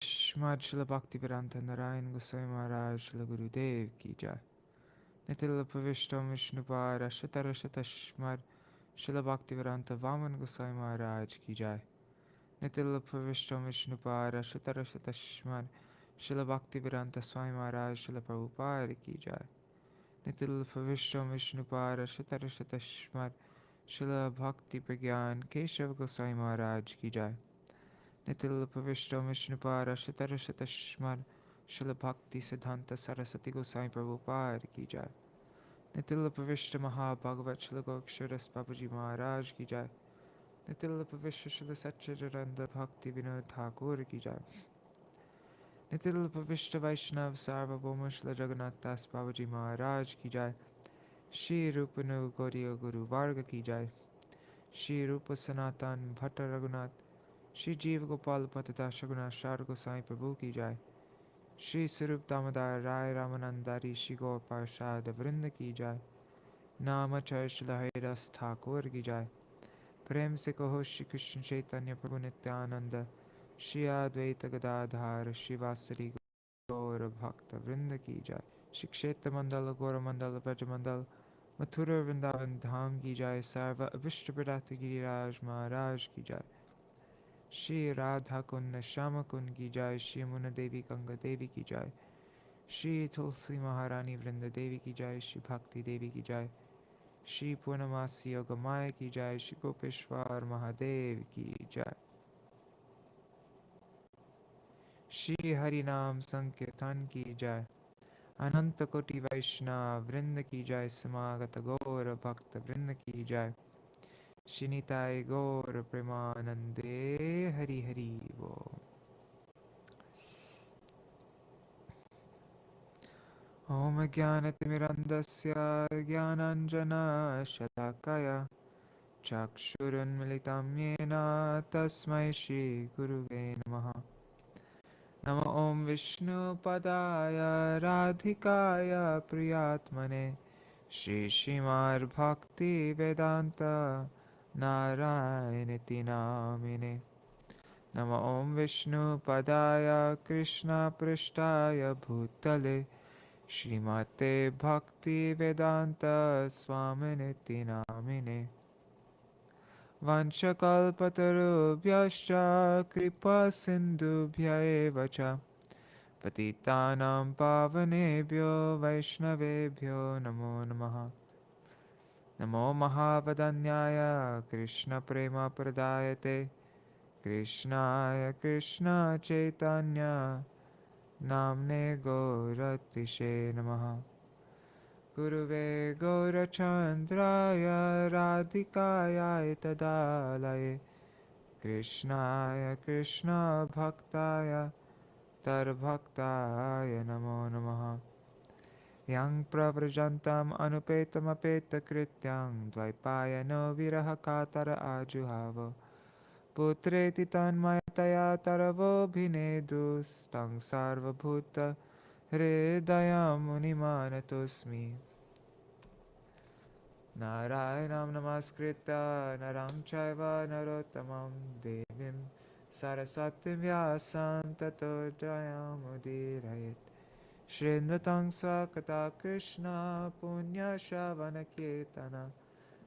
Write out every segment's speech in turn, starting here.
श्रीमद् श्रील भक्तिवेदांत नारायण गोसाई महाराज श्रील गुरुदेव की जय। नितिल प्रविष्टम विष्णुपाद शतरशतश्मर श्रील भक्तिवेदांत वामन गोसाई महाराज की जय। नितिल प्रविष्टम विष्णुपाद शतरशतश्मर श्रील भक्तिवेदांत स्वामी महाराज श्रील प्रभुपाद की जय। नितिल प्रविष्टम विष्णुपाद शतरशतश्मर श्रील भक्ति प्रज्ञान केशव गोसाई महाराज की जय। नितिल प्रविष्टम विष्णुपाद शतरशतश्मर शिल भक्ति सिद्धांत सरस्वती गोसाई प्रभुपाद की जय। नितिल प्रविष्ट महाभागवत शिल गोक्षरस बाबूजी महाराज की जय। नितिल प्रविष्ट शिल सच्चिदानंद भक्ति विनोद ठाकुर की जय। नितिल प्रविष्ट वैष्णव सार्वभौम शिल जगन्नाथ दास बाबूजी महाराज की जय। श्री रूप गौरी गुरु वर्ग की जय। श्री रूप सनातन भट्ट रघुनाथ श्री जीव गोपाल पतिदास रघुनाथ शार गोसाई प्रभु की जय। श्री स्वरूप दामोदर राय रामानंदारी श्री गौर प्रसाद वृंद की जय। नाम चर्च लहरस ठाकुर की जय। प्रेम से कहो श्री कृष्ण चैतन्य प्रभु नित्यानंद श्री अद्वैत गदाधार श्रीवासरी गौर भक्त वृंद की जय। श्री क्षेत्र मंडल गौर मंडल ब्रज मंडल मथुरा वृंदावन धाम की जय। सर्व अभिष्ट प्रदात गिरिराज महाराज की जय। श्री राधा कुंड श्याम कुंड की जय। श्री मुन देवी गंगा देवी की जय। श्री तुलसी महारानी वृंद देवी की जय। श्री भक्ति देवी की जय। श्री पूर्णमासी योग माया की जय। श्री गोपेश्वर महादेव की जय। श्री हरि नाम संकीर्तन की जय। अनंत कोटि वैष्णव वृंद की जय। समागत गौर भक्त वृंद की जय। श्री निताय गौर प्रेमानंदे हरि हरि बोल। ओम ज्ञानतिमिरन्धस्य ज्ञानाञ्जनशलाकया चक्षुरुन्मिलितं येन तस्मै श्रीगुरुवे नमः। नमो ॐ विष्णुपदाय राधिकाय प्रियात्मने श्रीश्रीमद्भक्तिवेदान्त नारायणेति नामिने। नमो ॐ विष्णुपदाय कृष्णपृष्ठाय भूतले श्रीमते भक्तिवेदांत स्वामिनिति नामिने। वंशकल्पतरुभ्यश्च कृपा सिन्धुभ्य एव च पतितानां पावनेभ्यो वैष्णवेभ्यो नमो नमः। नमो महावदन्याय कृष्णप्रेमप्रदायते कृष्णाय कृष्णचैतन्य नाम्ने गौरतिशे नमः। गुरुवे गौरचन्द्राय राधिकाय तदालये कृष्णाय कृष्णभक्ताय तद्भक्ताय नमो नमः। यं प्रव्रजन्तम् अनुपेतमपेतकृत्यं द्वैपायनो विरहकातर आजुहाव पुत्रेति तन्मयतया तरवोऽभिनेदुस्तं सर्वभूतहृदयं मुनिमानतोऽस्मि। नारायणं नमस्कृत्य नरं चैव नरोत्तमं देवीं सरस्वतीं व्यासं ततो जयमुदीरयेत्। श्रीन्वतं स्वकथा कृष्ण पुण्यश्रवणकीर्तन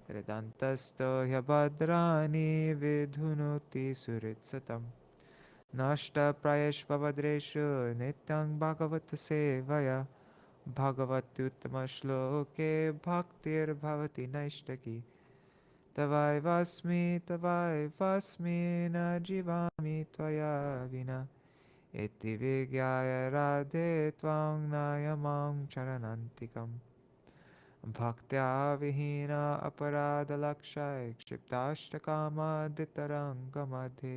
हृदन्तस्तो ह्यभद्राणि विधुनोति सुहृत्सतम्। नष्टप्रायेष्वभद्रेषु नित्यं भगवत सेवया भगवत्युत्तमश्लोके भक्तिर्भवति नैष्टकी। तवैवास्मि न जीवामि त्वया विना इति विज्ञाय राधे त्वां नायमां चरणान्तिकम्। भक्त्या विहीना अपराधलक्षय क्षिप्ताष्टकामादितरङ्गमध्ये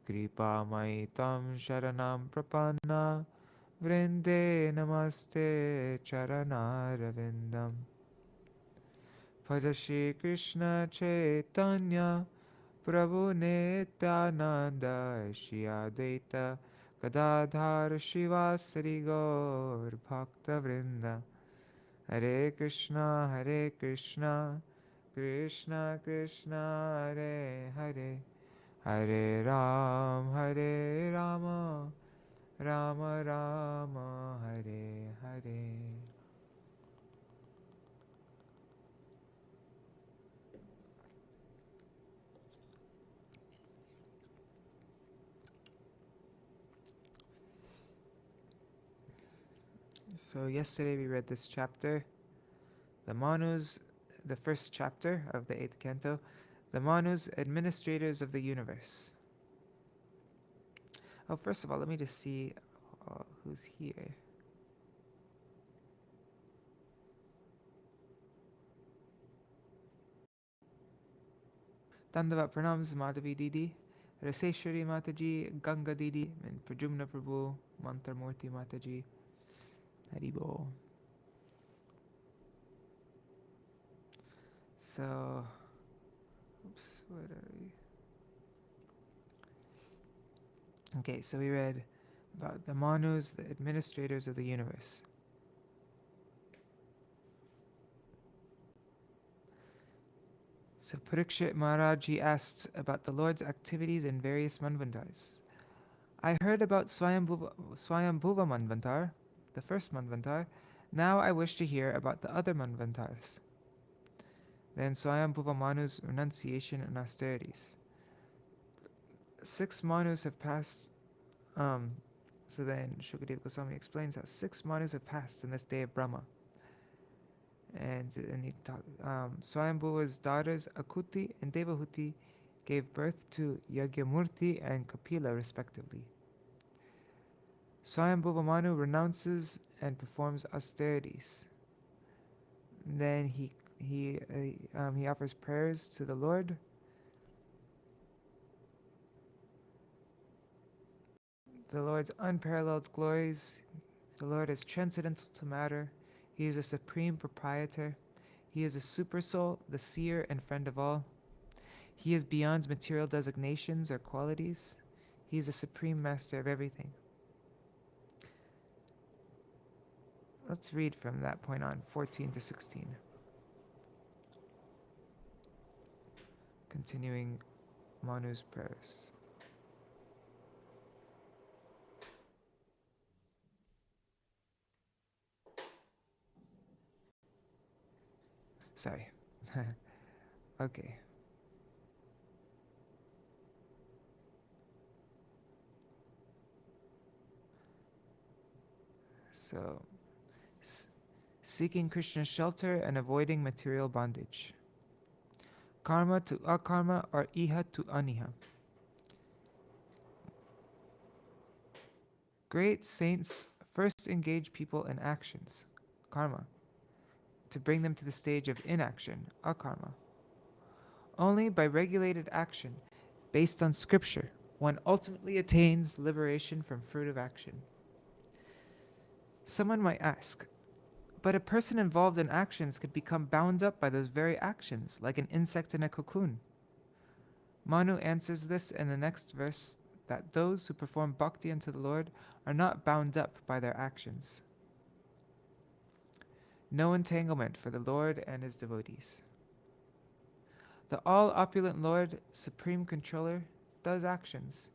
कृपामयि त्वं शरणं प्रपन्ना वृन्दे नमस्ते चरणारविन्दम्। भज श्रीकृष्ण चैतन्य प्रभु नित्यानन्द श्री अद्वैत गदाधर श्रीवासरि गौर भक्तवृन्द। हरे Krishna Krishna Krishna Hare Hare Hare Ram Rama Rama, Hare Hare. So yesterday we read this chapter, the Manus, the first chapter of the 8th canto, the Manus, administrators of the universe. Oh, first of all, let me just see who's here. Dandavat Pranams Madhavi Didi, Raseshwari Mataji, Ganga Didi, and Prajumna Prabhu, Mantramurti Mataji, Haribo. So, oops, what are we? Okay, so we read about the Manus, the administrators of the universe. So Parikshit Maharaji asked about the Lord's activities in various manvantars. I heard about Swayambhuva Manvantar, the first manvantar. Now I wish to hear about the other manvantars. Then Swayambhuva Manu's renunciation and austerities. 6 Manus have passed. So then Shukadeva Goswami explains how 6 Manus have passed in this day of Brahma. And he Swayambhuva's daughters Akuti and Devahuti gave birth to Yagyamurti and Kapila respectively. Swayambhuva Manu renounces and performs austerities. Then he offers prayers to the Lord. The Lord's unparalleled glories. The Lord is transcendental to matter. He is a supreme proprietor. He is a supersoul, the seer and friend of all. He is beyond material designations or qualities. He is a supreme master of everything. Let's read from that point on, 14 to 16. Continuing Manu's prayers. Sorry. Okay. So, seeking Krishna's shelter and avoiding material bondage. Karma to akarma or iha to aniha. Great saints first engage people in actions, karma, to bring them to the stage of inaction, akarma. Only by regulated action, based on scripture, one ultimately attains liberation from fruit of action. Someone might ask, but a person involved in actions could become bound up by those very actions, like an insect in a cocoon. Manu answers this in the next verse, that those who perform bhakti unto the Lord are not bound up by their actions. No entanglement for the Lord and his devotees. The all-opulent Lord, supreme controller, does actions.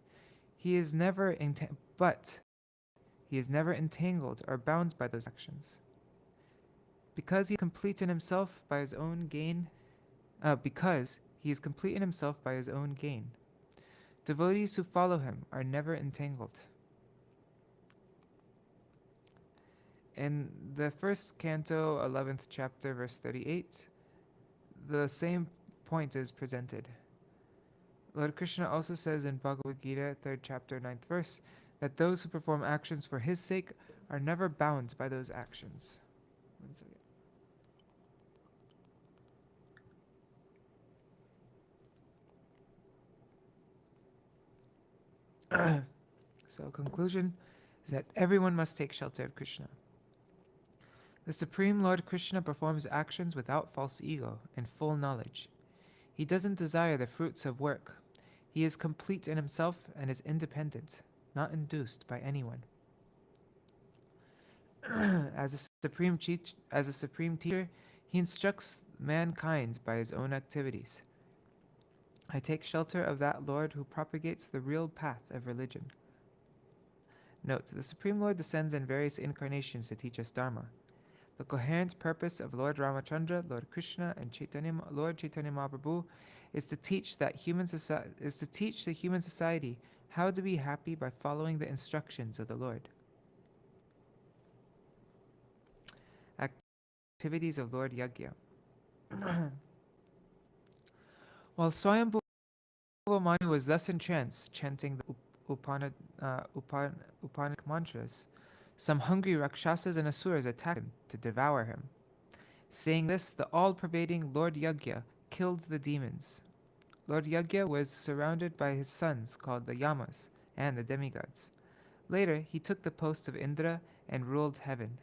He is never entangled or bound by those actions. Because he is complete in himself by his own gain, devotees who follow him are never entangled. In the first canto, 11th chapter, verse 38, the same point is presented. Lord Krishna also says in Bhagavad Gita, 3rd chapter, 9th verse, that those who perform actions for his sake are never bound by those actions. So conclusion is that everyone must take shelter of Krishna. The Supreme Lord Krishna performs actions without false ego and full knowledge. He doesn't desire the fruits of work. He is complete in himself and is independent, not induced by anyone. As a supreme teacher, he instructs mankind by his own activities. I take shelter of that Lord who propagates the real path of religion. Note, the Supreme Lord descends in various incarnations to teach us Dharma. The coherent purpose of Lord Ramachandra, Lord Krishna, and Lord Chaitanya Mahaprabhu is to teach the human society how to be happy by following the instructions of the Lord. Activities of Lord Yagya. While Swayambhuva Manu was thus entranced, chanting the Upanishadic mantras, some hungry Rakshasas and Asuras attacked him to devour him. Saying this, the all-pervading Lord Yagya killed the demons. Lord Yagya was surrounded by his sons called the Yamas and the demigods. Later, he took the post of Indra and ruled heaven.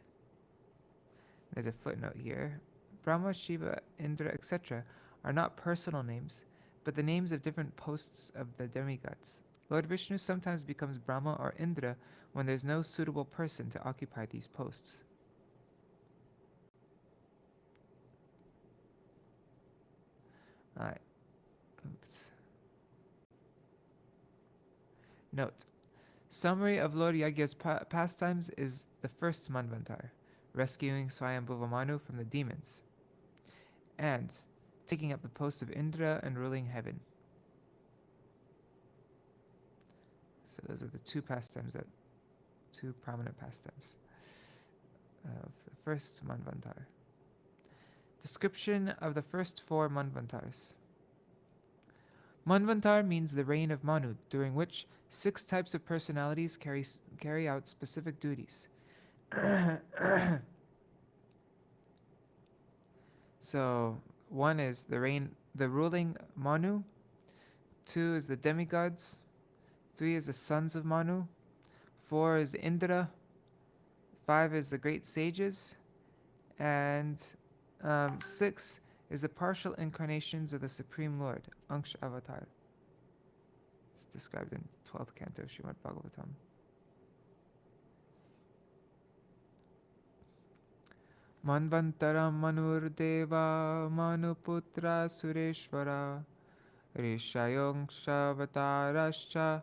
There's a footnote here. Brahma, Shiva, Indra, etc. are not personal names, but the names of different posts of the demigods. Lord Vishnu sometimes becomes Brahma or Indra when there's no suitable person to occupy these posts. Alright. Oops. Note. Summary of Lord Yagya's pastimes is the first Manvantar, rescuing Swayambhuva Manu from the demons, and taking up the post of Indra and ruling heaven. So those are the two prominent pastimes of the first Manvantar. Description of the first four Manvantars. Manvantar means the reign of Manu, during which 6 types of personalities carry out specific duties. So 1 is the ruling Manu, 2 is the demigods, 3 is the sons of Manu, 4 is Indra, 5 is the great sages, and 6 is the partial incarnations of the Supreme Lord, Angsha Avatar. It's described in 12th canto of Śrīmad-Bhāgavatam. Manvantaram Manurdeva Manuputra Sureshwara Rishayong Shavatarascha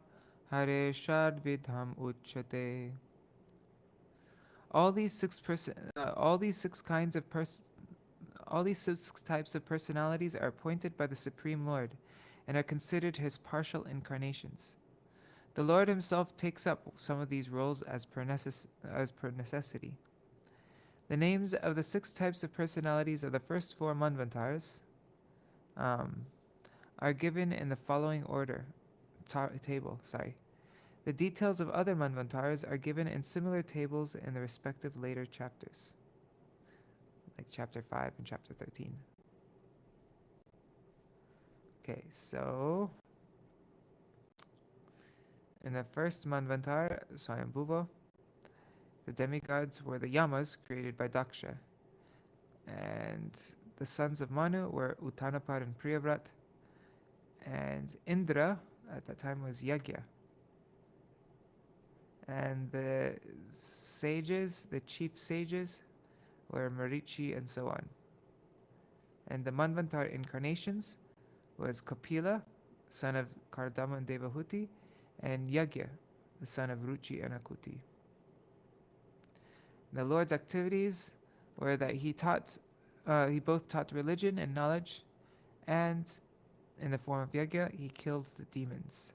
Hare Shadvidham Uchate. All these six types of personalities are appointed by the Supreme Lord and are considered his partial incarnations. The Lord himself takes up some of these roles as per necessity. The names of the 6 types of personalities of the first 4 Manvantars are given in the following order. Table. The details of other Manvantars are given in similar tables in the respective later chapters, like chapter 5 and chapter 13. Okay, so in the first Manvantar, Swayambhuva, the demigods were the Yamas created by Daksha, and the sons of Manu were Uttanapad and Priyavrat, and Indra at that time was Yagya. And the sages, the chief sages, were Marichi and so on. And the Manvantar incarnations was Kapila, son of Kardama and Devahuti, and Yagya, the son of Ruchi and Akuti. The Lord's activities were that he both taught religion and knowledge, and in the form of Yagya, he killed the demons.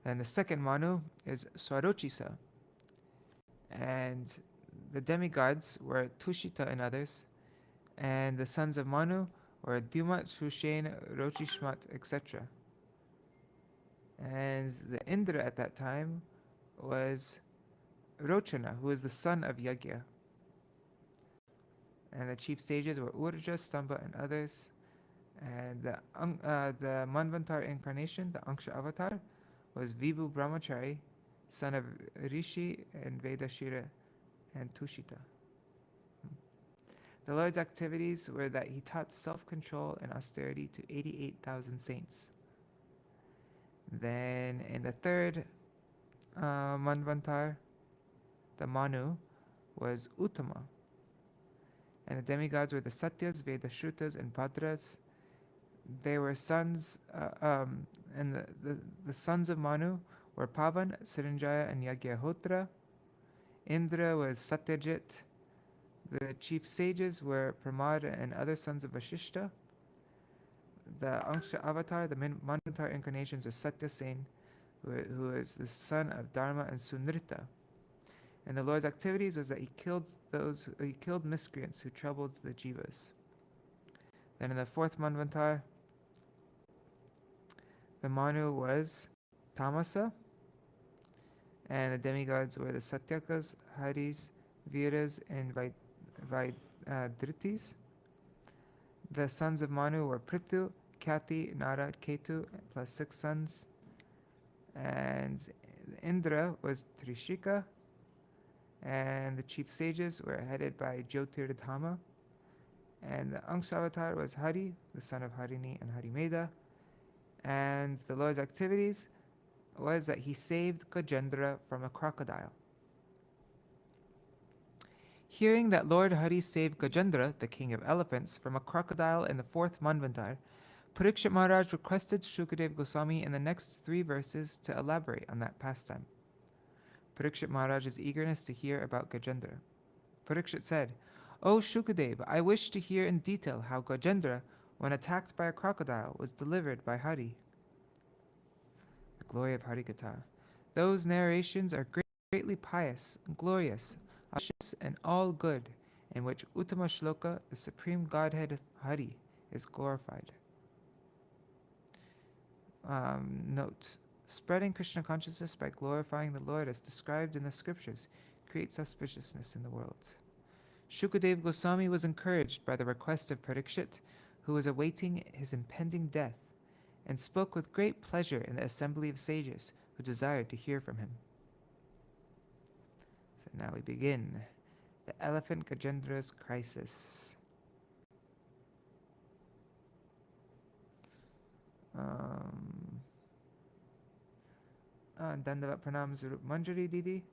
And the second Manu is Swarochisa, and the demigods were Tushita and others, and the sons of Manu were Ṛtumat, Shushen, Rochishmat, etc. And the Indra at that time was Rochana, who is the son of Yagya. And the chief sages were Urja, Stamba, and others. And the Manvantar incarnation, the Angsha Avatar, was Vibhu Brahmachari, son of Rishi and Vedashira and Tushita. The Lord's activities were that he taught self-control and austerity to 88,000 saints. Then in the third Manvantar, the Manu was Uttama. And the demigods were the Satyas, Vedashrutas, and Bhadras. They were sons, and the sons of Manu were were Pavan, Saranjaya, and Yagya. Indra was Satyajit. The chief sages were Pramad and other sons of Vashishta. The Angsha avatar, the Manvantar incarnations, was Satyasen, who is the son of Dharma and Sunrita. And the Lord's activities was that he killed miscreants who troubled the jivas. Then in the fourth Manvantar, the Manu was Tamasa, and the demigods were the Satyakas, Haris, Viras, and Dhritis. The sons of Manu were Prithu, Kyati, Nara, Ketu, plus 6 sons. And Indra was Trishika, and the chief sages were headed by Jyotirdhama. And the Angsha was Hari, the son of Harini and Harimeda. And the Lord's activities was that he saved Gajendra from a crocodile. Hearing that Lord Hari saved Gajendra, the king of elephants, from a crocodile in the fourth Manvantar, Parikshit Maharaj requested Shukadeva Goswami in the next 3 verses to elaborate on that pastime. Parikshit Maharaj's eagerness to hear about Gajendra. Parikshit said, "O Shukadeva, I wish to hear in detail how Gajendra, when attacked by a crocodile, was delivered by Hari." The glory of Harikatha. Those narrations are greatly pious, glorious, auspicious, and all good, in which Uttama Shloka, the supreme Godhead Hari, is glorified. Note: spreading Krishna consciousness by glorifying the Lord as described in the scriptures creates auspiciousness in the world. Shukadeva Goswami was encouraged by the request of Parikshit, who was awaiting his impending death, and spoke with great pleasure in the assembly of sages who desired to hear from him. So now we begin. The elephant Gajendra's crisis. Dandavat Pranam Zarup Manjari Didi,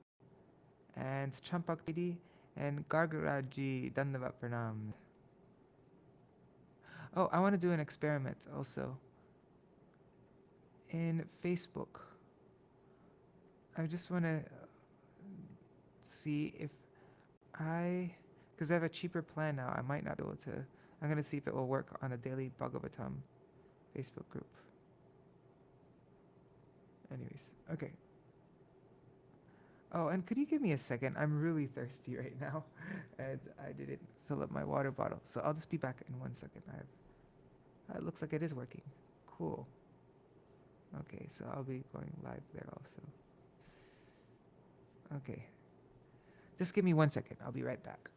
and Champak Didi, and Gargaraji Dandavat Pranam. Oh, I want to do an experiment also. In Facebook, I just want to see if because I have a cheaper plan now, I might not be able to. I'm going to see if it will work on the Daily Bhagavatam Facebook group. Anyways, okay. Oh, and could you give me a second? I'm really thirsty right now, and I didn't fill up my water bottle. So I'll just be back in 1 second. It looks like it is working. Cool. Okay, so I'll be going live there also. Okay. Just give me 1 second. I'll be right back.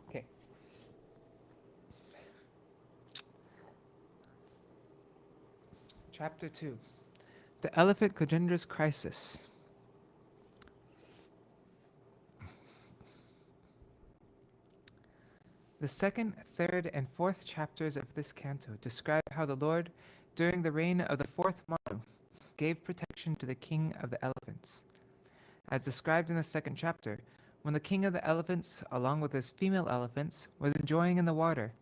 Okay. Chapter 2. The Elephant Gajendra's Crisis. The second, third, and fourth chapters of this canto describe how the Lord, during the reign of the fourth Manu, gave protection to the king of the elephants. As described in the second chapter, when the king of the elephants, along with his female elephants, was enjoying in the water,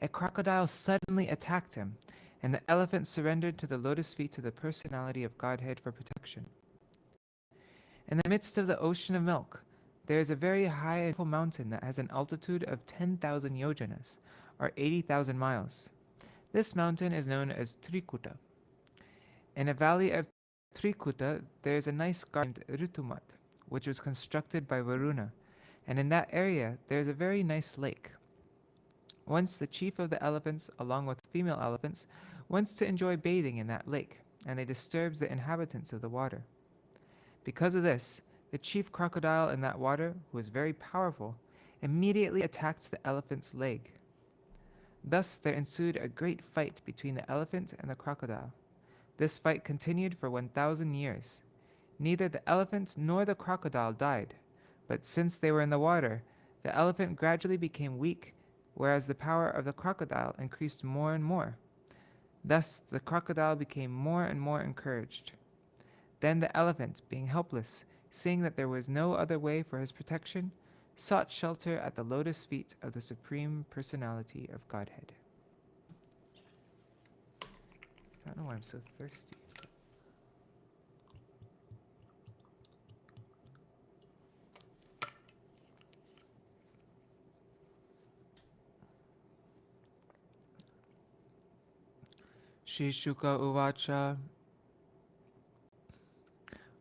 a crocodile suddenly attacked him, and the elephant surrendered to the lotus feet of the personality of Godhead for protection. In the midst of the ocean of milk, there is a very high and beautiful mountain that has an altitude of 10,000 yojanas, or 80,000 miles. This mountain is known as Trikūṭa. In a valley of Trikūṭa, there is a nice garden, Ṛtumat, which was constructed by Varuna, and in that area there is a very nice lake. Once the chief of the elephants, along with female elephants, wants to enjoy bathing in that lake, and they disturb the inhabitants of the water. Because of this, the chief crocodile in that water, who is very powerful, immediately attacks the elephant's leg. Thus there ensued a great fight between the elephant and the crocodile. This fight continued for 1,000 years. Neither the elephant nor the crocodile died, but since they were in the water, the elephant gradually became weak, whereas the power of the crocodile increased more and more. Thus the crocodile became more and more encouraged. Then the elephant, being helpless, seeing that there was no other way for his protection, sought shelter at the lotus feet of the Supreme Personality of Godhead. I don't know why I'm so thirsty. Shri Shuka Uvacha.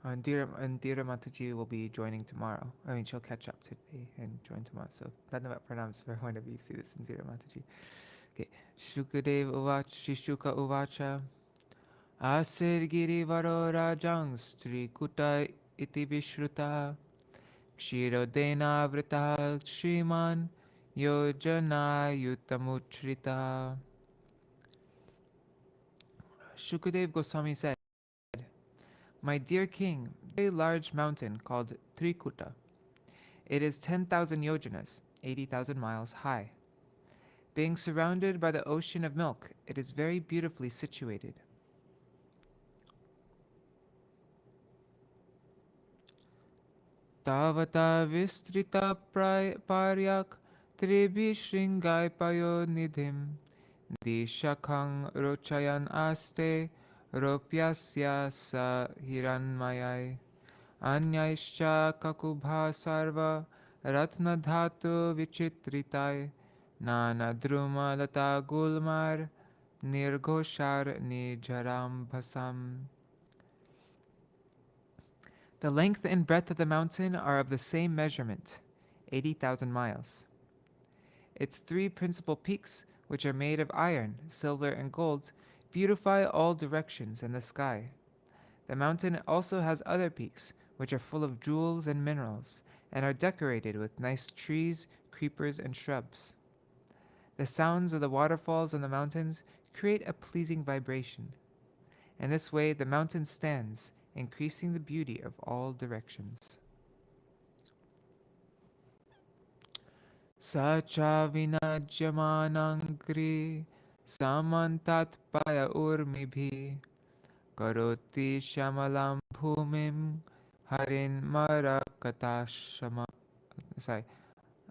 Indira Mataji will be joining tomorrow. I mean, she'll catch up today and join tomorrow. So, Dhanavad pranams for whenever you see this, Indira Mataji. Okay. Shukadev Uvacha, Shri Shuka Uvacha. Asir Giri Varo Rajang Trikūṭa iti Vishruta. Kshirodena Vrita Shriman Yojana Yutamutrita. Shukadev Goswami said, "My dear king, a very large mountain called Trikūṭa. It is 10,000 yojanas, 80,000 miles high. Being surrounded by the ocean of milk, it is very beautifully situated. Tavata Vistrita Paryak Tribi Shringai Payo Nidhim Dishakang Rochayan Aste Ropyasya Sa Hiranmayai Anyaischa Kakubha Sarva Ratna Dhatu Vichitritai Nana Druma Lata Gulmar Nirghoshar Nijaram Bhasam." The length and breadth of the mountain are of the same measurement, 80,000 miles. Its three principal peaks, which are made of iron, silver, and gold, beautify all directions in the sky. The mountain also has other peaks, which are full of jewels and minerals, and are decorated with nice trees, creepers, and shrubs. The sounds of the waterfalls on the mountains create a pleasing vibration. In this way, the mountain stands, increasing the beauty of all directions. Sacha vinajyamanangri samantat paya urmibhi karoti shamalam bhumim harin marakatashma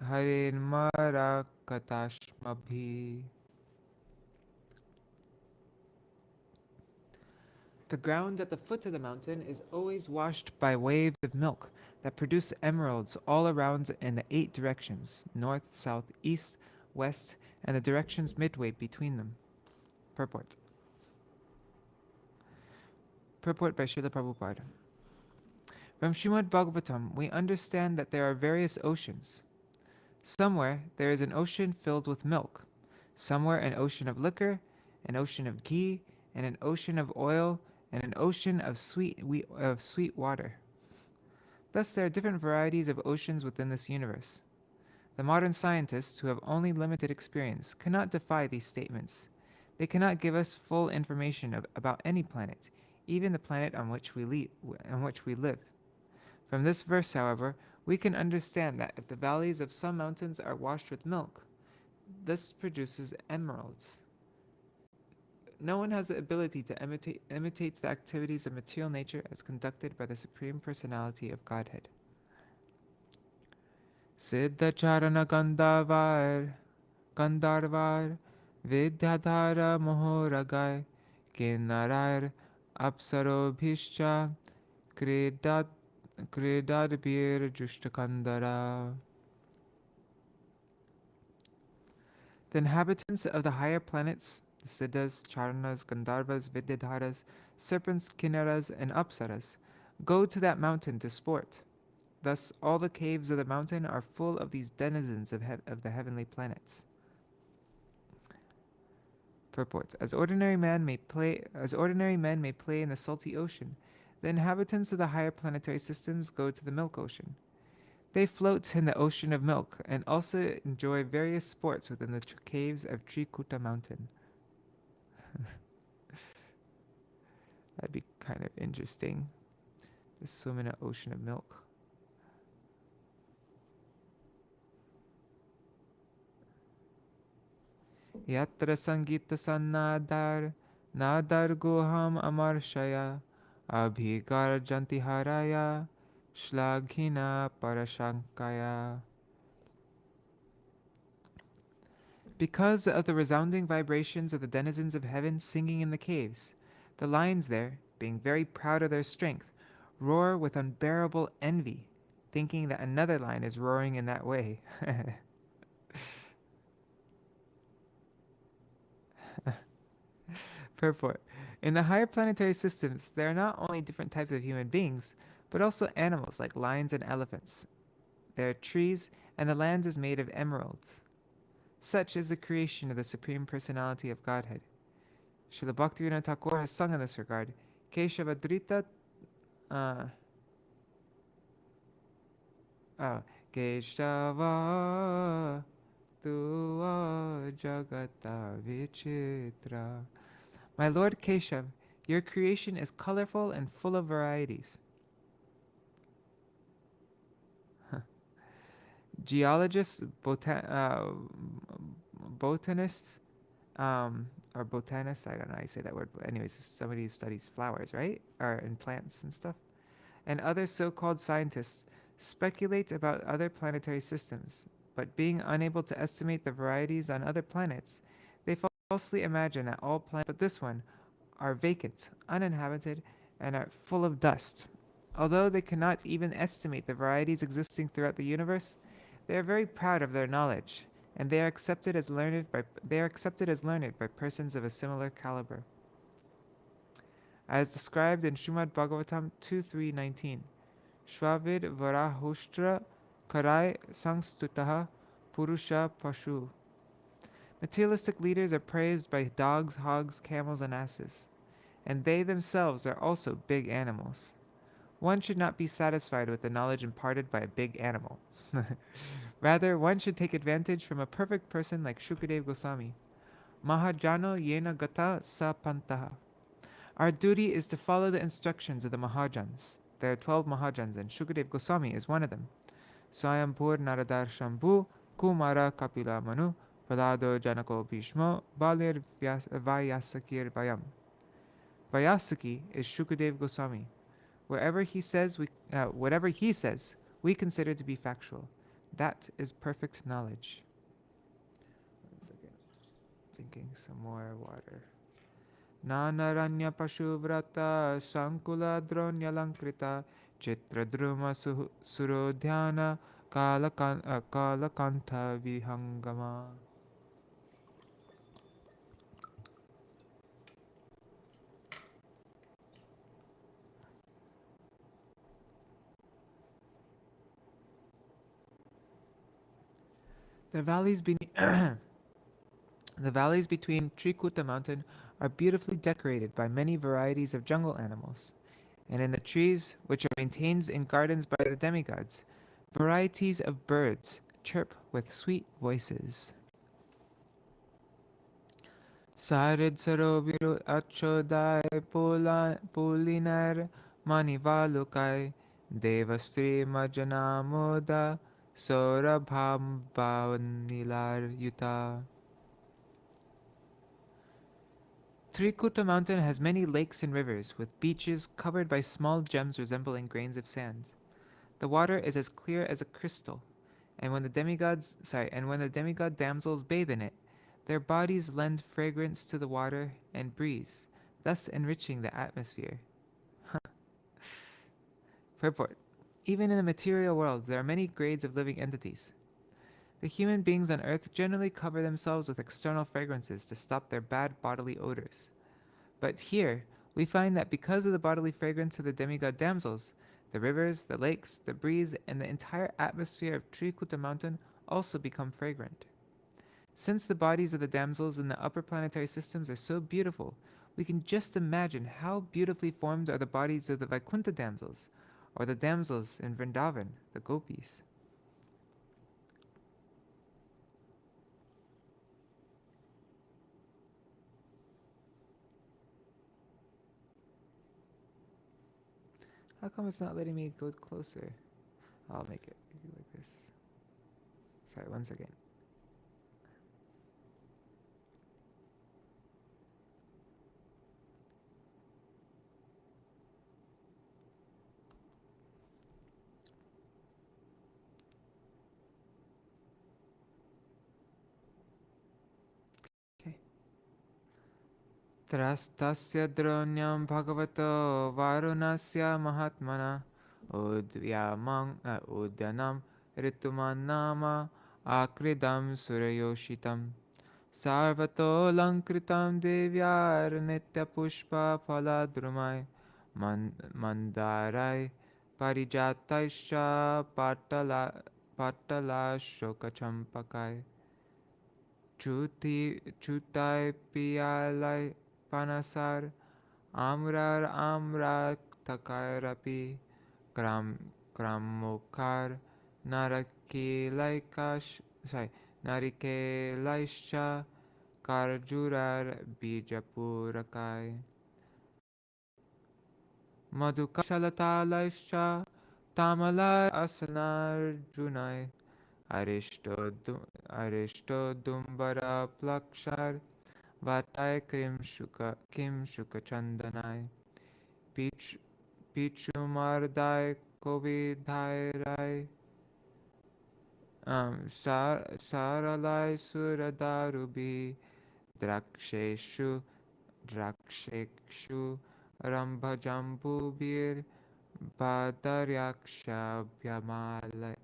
harin marakatashmabhi. The ground at the foot of the mountain is always washed by waves of milk that produce emeralds all around in the 8 directions, north, south, east, west, and the directions midway between them. Purport. Purport by Srila Prabhupada. From Śrīmad-Bhāgavatam, we understand that there are various oceans. Somewhere there is an ocean filled with milk, somewhere an ocean of liquor, an ocean of ghee, and an ocean of oil, and an ocean of sweet water. Thus there are different varieties of oceans within this universe. The modern scientists, who have only limited experience, cannot defy these statements. They cannot give us full information about any planet, even the planet on which we live. From this verse, however, we can understand that if the valleys of some mountains are washed with milk, this produces emeralds. No one has the ability to imitate the activities of material nature as conducted by the Supreme Personality of Godhead. Siddha Charana Gandharvar Vidyadhara Mohoragai Kinnarar Apsarobhishcha Kridadbir Jushtakandara. The inhabitants of the higher planets, the Siddhas, Charanas, Gandharvas, Vidyadharas, serpents, Kinnaras, and Apsaras, go to that mountain to sport. Thus, all the caves of the mountain are full of these denizens of the heavenly planets. Purport. As ordinary men may play in the salty ocean, the inhabitants of the higher planetary systems go to the milk ocean. They float in the ocean of milk and also enjoy various sports within the caves of Trikūṭa mountain. That'd be kind of interesting to swim in an ocean of milk. Yatra Sangita Sannadar Nadar Guham Amarshaya Abhigar Jantiharaya Shlaghina Parashankaya. Because of the resounding vibrations of the denizens of heaven singing in the caves, the lions there, being very proud of their strength, roar with unbearable envy, thinking that another lion is roaring in that way. Purport. In the higher planetary systems, there are not only different types of human beings, but also animals like lions and elephants. There are trees, and the land is made of emeralds. Such is the creation of the Supreme Personality of Godhead. Srila Bhaktivinoda Thakur has sung in this regard, Keshavadrita Keshava Tua Jagata Vichitra. My Lord Keshav, your creation is colorful and full of varieties. Geologists, botanists, or botanists, I don't know how you say that word, but anyways, somebody who studies flowers, right? Or in plants and stuff. And other so-called scientists speculate about other planetary systems, but being unable to estimate the varieties on other planets, they falsely imagine that all planets but this one are vacant, uninhabited, and are full of dust. Although they cannot even estimate the varieties existing throughout the universe, they are very proud of their knowledge, and they are accepted as learned by persons of a similar caliber. As described in Śrīmad-Bhāgavatam 2.3.19, Shvavid Varahustra Karai Sangstutaha Purusha Pashu. Materialistic leaders are praised by dogs, hogs, camels, and asses, and they themselves are also big animals. One should not be satisfied with the knowledge imparted by a big animal. Rather, one should take advantage from a perfect person like Shukadeva Goswami. Mahajano yena gata sa pantaha. Our duty is to follow the instructions of the Mahajans. There are 12 Mahajans, and Shukadeva Goswami is one of them. Swayambhur Naradar Shambhu Kumara Kapila Manu Palado Janako Bhishmo Balir Vyasakir Vayam. Vyasaki is Shukadeva Goswami. Whatever he says, we consider to be factual. That is perfect knowledge. 1 second. Drinking some more water. Nanaranya Pashuvrata Sankula Dronyalankrita Chitradruma Surodhyana Kalakanta Vihangama. The valleys between Trikūṭa mountain are beautifully decorated by many varieties of jungle animals, and in the trees, which are maintained in gardens by the demigods, varieties of birds chirp with sweet voices. Sarid Sarobiru Achodai Pulinar Manivalukai Devastri Majanamoda Saurabham Vanilar Yuta. Trikūṭa mountain has many lakes and rivers, with beaches covered by small gems resembling grains of sand. The water is as clear as a crystal, and when the demigod damsels bathe in it, their bodies lend fragrance to the water and breeze, thus enriching the atmosphere. Purport. Even in the material world, there are many grades of living entities. The human beings on earth generally cover themselves with external fragrances to stop their bad bodily odors. But here, we find that because of the bodily fragrance of the demigod damsels, the rivers, the lakes, the breeze, and the entire atmosphere of Trikūṭa mountain also become fragrant. Since the bodies of the damsels in the upper planetary systems are so beautiful, we can just imagine how beautifully formed are the bodies of the Vaikuntha damsels, or the damsels in Vrindavan, the gopis. How come it's not letting me go closer? I'll make it like this. Sorry, one second. Okay. Trastasya dronyam bhagavato varunasya mahatmana udyanam rituman nama akridam surayoshitam sarvato lankritam devyar nitya pushpa phaladrumai mandarai parijataischa patala shokachampakai chutai piyalai panasar amrar takarapi kram kramukar narikelaischa karjurar bijapurakai madhukashalatalaischa tamalai asanarjunai Aristo Dumbara Plakshar Vatai Kim Shuka Chandanai Pichumardai Kovidhairai Saralai Suradarubi Draksheshu Drakshekshu Rambhajambubir Badaryaksha Bhyamalai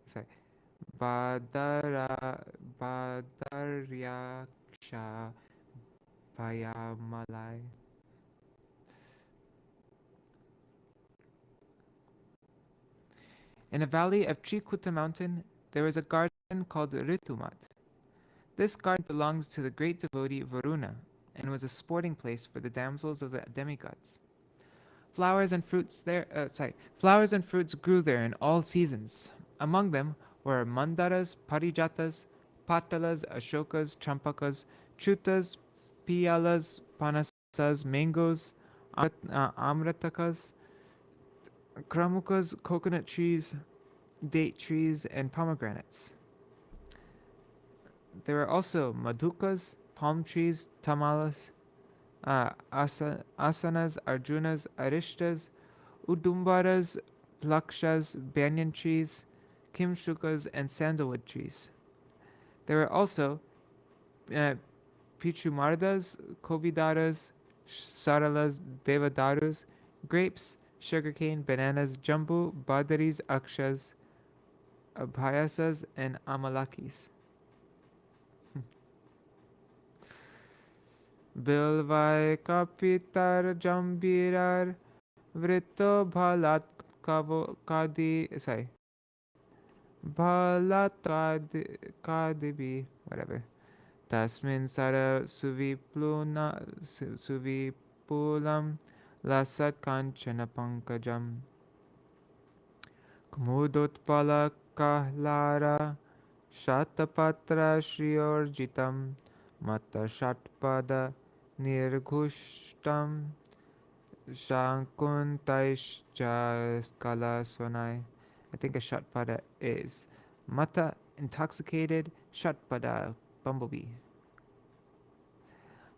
Badara Badaryaksha Payamalai. In a valley of Trikūṭa mountain, there is a garden called Ṛtumat. This garden belongs to the great devotee Varuna, and was a sporting place for the damsels of the demigods. Flowers and fruits grew there in all seasons. Among them were mandaras, parijatas, patalas, ashokas, champakas, chutas, piyalas, panasas, mangoes, amratakas, kramukas, coconut trees, date trees, and pomegranates. There were also madhukas, palm trees, tamalas, asanas, arjunas, arishtas, udumbaras, plakshas, banyan trees, kimshukas, and sandalwood trees. There were also pichumardas, kovidaras, saralas, devadarus, grapes, sugarcane, bananas, jambu, badaris, akshas, abhayasas, and amalakis. Bilvai kapitar jambirar vrito bhalat kadibi, whatever. Tasmin sara suvipulam lasat kanchana pankajam. Kumudotpala kahlara shatapatra shriyorjitam mata shatpada nirghushtam shankuntaishcha kalasvanai. I think a shatpada is mata, intoxicated, shatpada, bumblebee.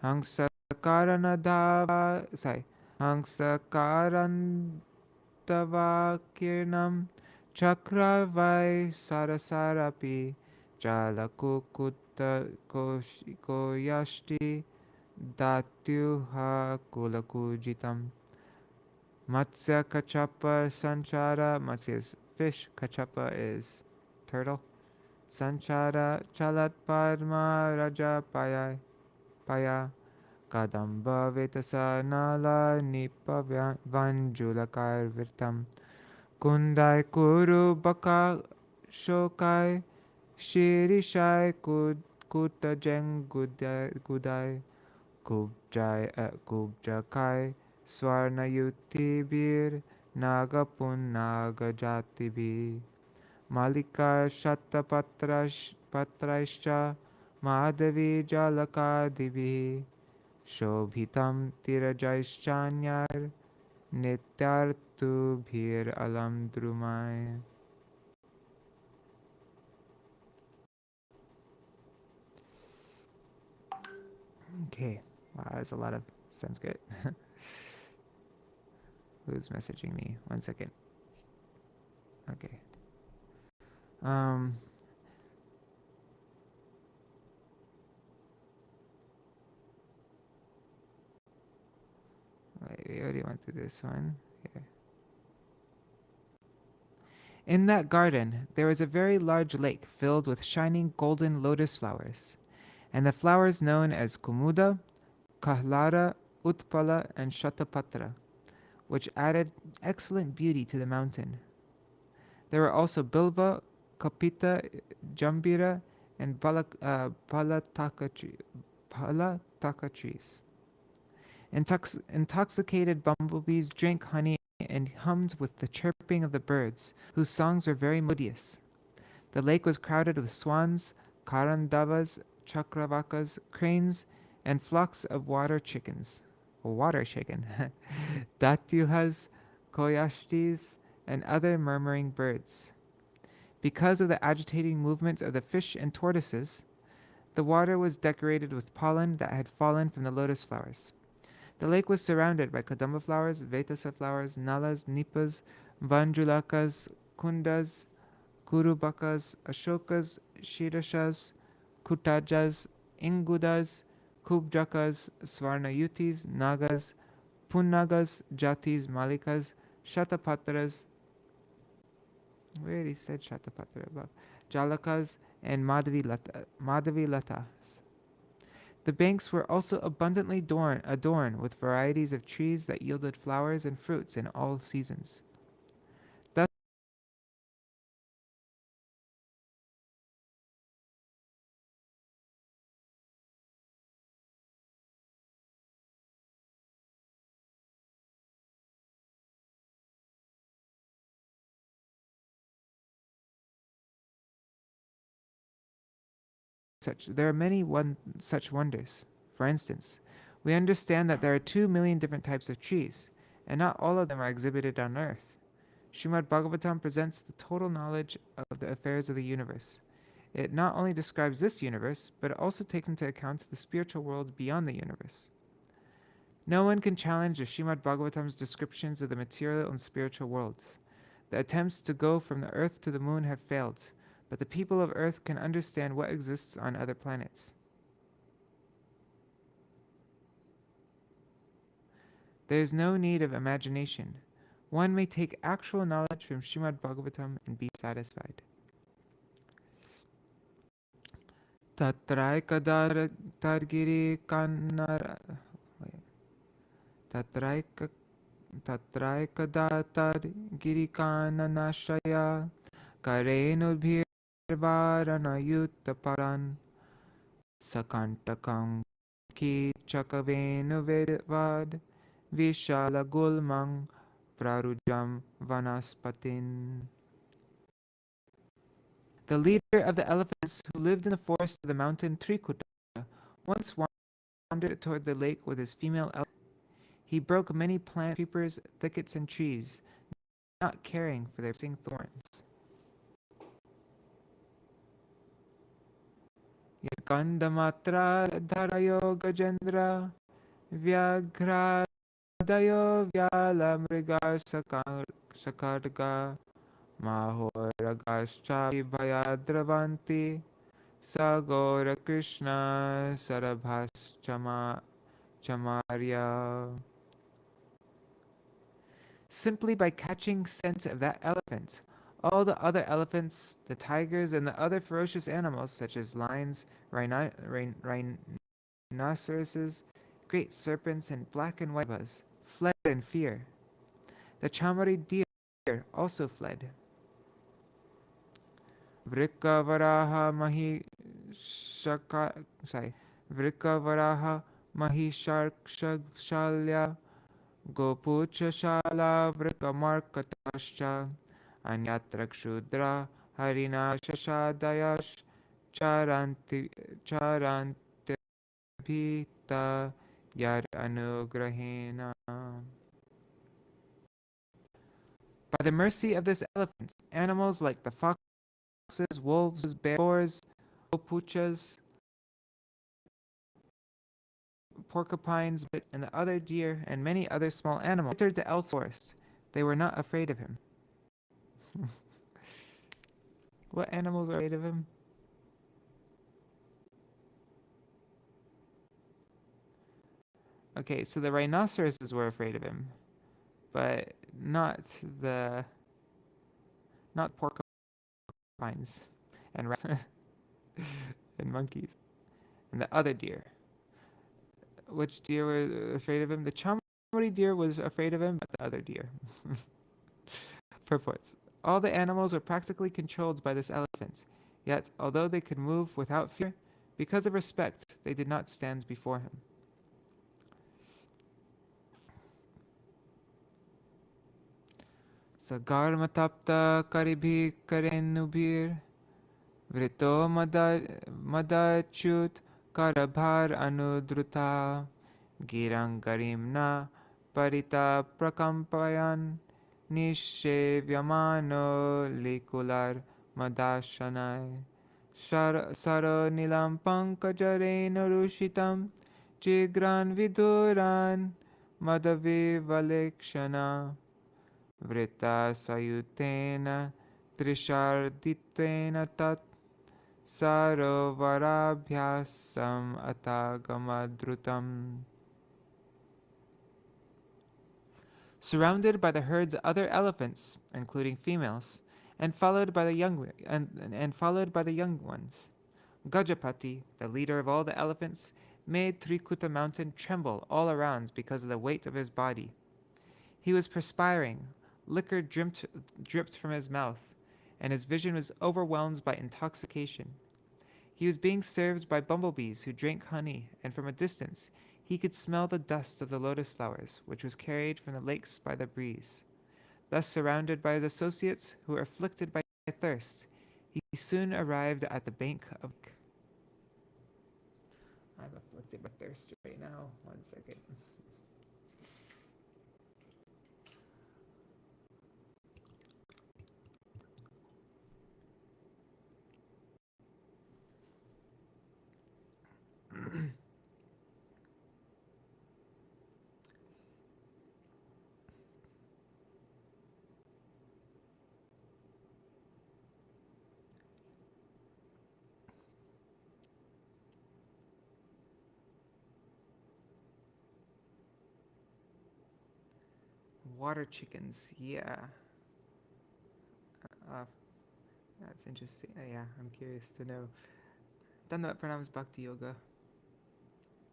Hangsakarandavakirnam chakravai sarasarapi jalakukutta koyashti datyuha kulakujitam. Matsya kachapa sanchara. Matsya is fish, kachapa is turtle. Sanchara chalat padma raja paya kadamba vetasa nala nipa vanjulakar virtam kundai kuru baka shokai shirishai kuta jeng gudai kubjakai swarna yutibir nagapun nagajatibir malika shattapatraischa madhavi jalakadibi shobhitam tirajaishchanyar Nityartu bhir alam drumai. Okay, wow, that's a lot of Sanskrit. Who's messaging me? 1 second. Okay. Wait, we already went through this one. Here. In that garden, there was a very large lake filled with shining golden lotus flowers, and the flowers known as Kumuda, Kahlara, Utpala, and Shatapatra, which added excellent beauty to the mountain. There were also Bilva, Kapita, Jambira, and Palataka trees. Intoxicated bumblebees drank honey and hummed with the chirping of the birds, whose songs were very melodious. The lake was crowded with swans, karandavas, chakravakas, cranes, and flocks of water chickens. A water chicken. Datyuhas, koyashtis, and other murmuring birds. Because of the agitating movements of the fish and tortoises, the water was decorated with pollen that had fallen from the lotus flowers. The lake was surrounded by kadamba flowers, vetasa flowers, nalas, nipas, vanjulakas, kundas, kurubakas, ashokas, shirashas, kutajas, ingudas, kubjakas, swarnayutis, nagas, punnagas, jatis, malikas, shatapatras, we already said shatapatra above, jalakas, and madhavi latas. The banks were also abundantly adorned with varieties of trees that yielded flowers and fruits in all seasons. Thus, there are many such wonders. For instance, we understand that there are 2 million different types of trees, and not all of them are exhibited on earth. Śrīmad-Bhāgavatam presents the total knowledge of the affairs of the universe. It not only describes this universe, but it also takes into account the spiritual world beyond the universe. No one can challenge the Śrīmad-Bhāgavatam's descriptions of the material and spiritual worlds. The attempts to go from the earth to the moon have failed, but the people of earth can understand what exists on other planets. There is no need of imagination. One may take actual knowledge from Śrīmad-Bhāgavatam and be satisfied. Tatraikadar targiri kannara Tatraikadatar girikananashaya karenubhirvaranayuttaparan sakantakam ki chakavenu vedvad vishalagulmang prarujam vanaspatin. The leader of the elephants who lived in the forest of the mountain Trikūṭa once wandered toward the lake with his female elephant. He broke many plant creepers, thickets, and trees, not caring for their piercing thorns. Yakandamatra dharayo Gajendra vyagradayo vyalamriga sakarga mahoragascha bhayadravanti sagora Krishna sarabhas chamarya. Simply by catching scent of that elephant, all the other elephants, the tigers, and the other ferocious animals, such as lions, rhinoceroses, great serpents, and black and white buzz, fled in fear. The chamari deer also fled. Vrikavaraha mahisharkshalya Gopuchashala vrikamarkatascha anyatra kshudra harina shashadayash charantipita yad anugrahena. By the mercy of this elephant, animals like the foxes, wolves, bears, puchas, porcupines, and the other deer, and many other small animals entered the elk forest. They were not afraid of him. What animals are afraid of him? Okay, so the rhinoceroses were afraid of him, but not porcupines and and monkeys and the other deer. Which deer were afraid of him? The Chamari deer was afraid of him, but the other deer. Purports. All the animals were practically controlled by this elephant. Yet, although they could move without fear, because of respect, they did not stand before him. Sagarmatapta karibhi karenubhir vrito madachut karabhar anudruta girangarimna parita prakampayan nishevyamano likular madashanai saro nilam pankajarena rushitam jigran viduran madavivalekshana vrita sayutena trisharditena tat sarovarabhyasam atagamadrutam. Surrounded by the herd's other elephants, including females, and followed by the young ones, Gajapati, the leader of all the elephants, made Trikuta mountain tremble all around because of the weight of his body. He was perspiring, liquor dripped from his mouth, and his vision was overwhelmed by intoxication. He was being served by bumblebees who drank honey, and from a distance he could smell the dust of the lotus flowers, which was carried from the lakes by the breeze. Thus surrounded by his associates who were afflicted by thirst, he soon arrived at the bank of... I'm afflicted by thirst right now. 1 second. Water chickens, yeah. That's interesting. Yeah, I'm curious to know. Dandavat pranams Bhakti Yoga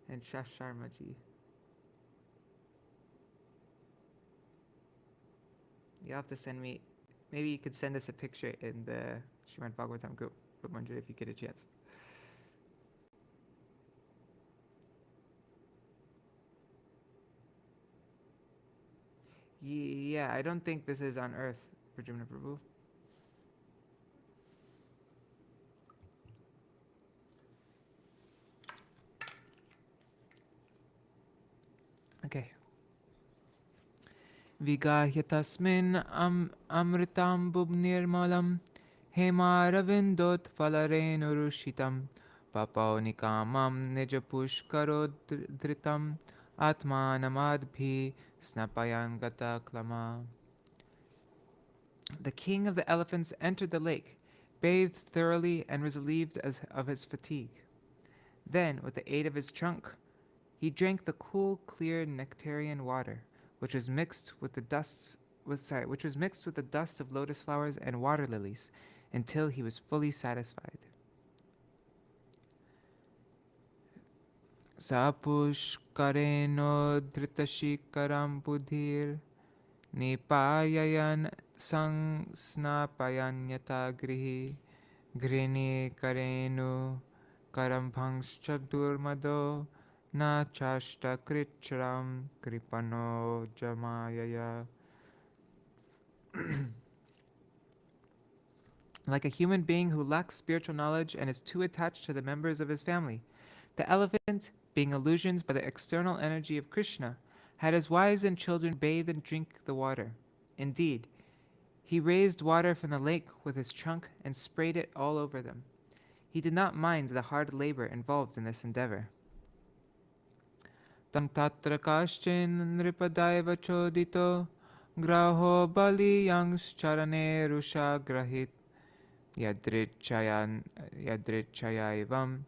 and Shasharmaji. You'll have to send me, maybe you could send us a picture in the Śrīmad-Bhāgavatam group 100 if you get a chance. Yeah, I don't think this is on Earth, Prajumna Prabhu. Okay. Vigahya tasmin amritam bubnirmalam hemaravindot falarenurushitam paponikamam nijapushkarodritam atmanamadbhi snapayan gata klama. The king of the elephants entered the lake, bathed thoroughly, and was relieved of his fatigue. Then, with the aid of his trunk, he drank the cool, clear nectarian water, which was mixed with the dust of lotus flowers and water lilies, until he was fully satisfied. Sapushkareno dhritashikaram budhir nipayayan snapayan grihi grini karenu karambhangscha na chashta krichram kripano jamayaya. Like a human being who lacks spiritual knowledge and is too attached to the members of his family, the elephant, being illusioned by the external energy of Krishna, had his wives and children bathe and drink the water. Indeed, He raised water from the lake with his trunk and sprayed it all over them. He did not mind the hard labor involved in this endeavor. Tang tatra kaschin nripadaiva chodito graho bali yangs charane rusha grahit yadrichayaivam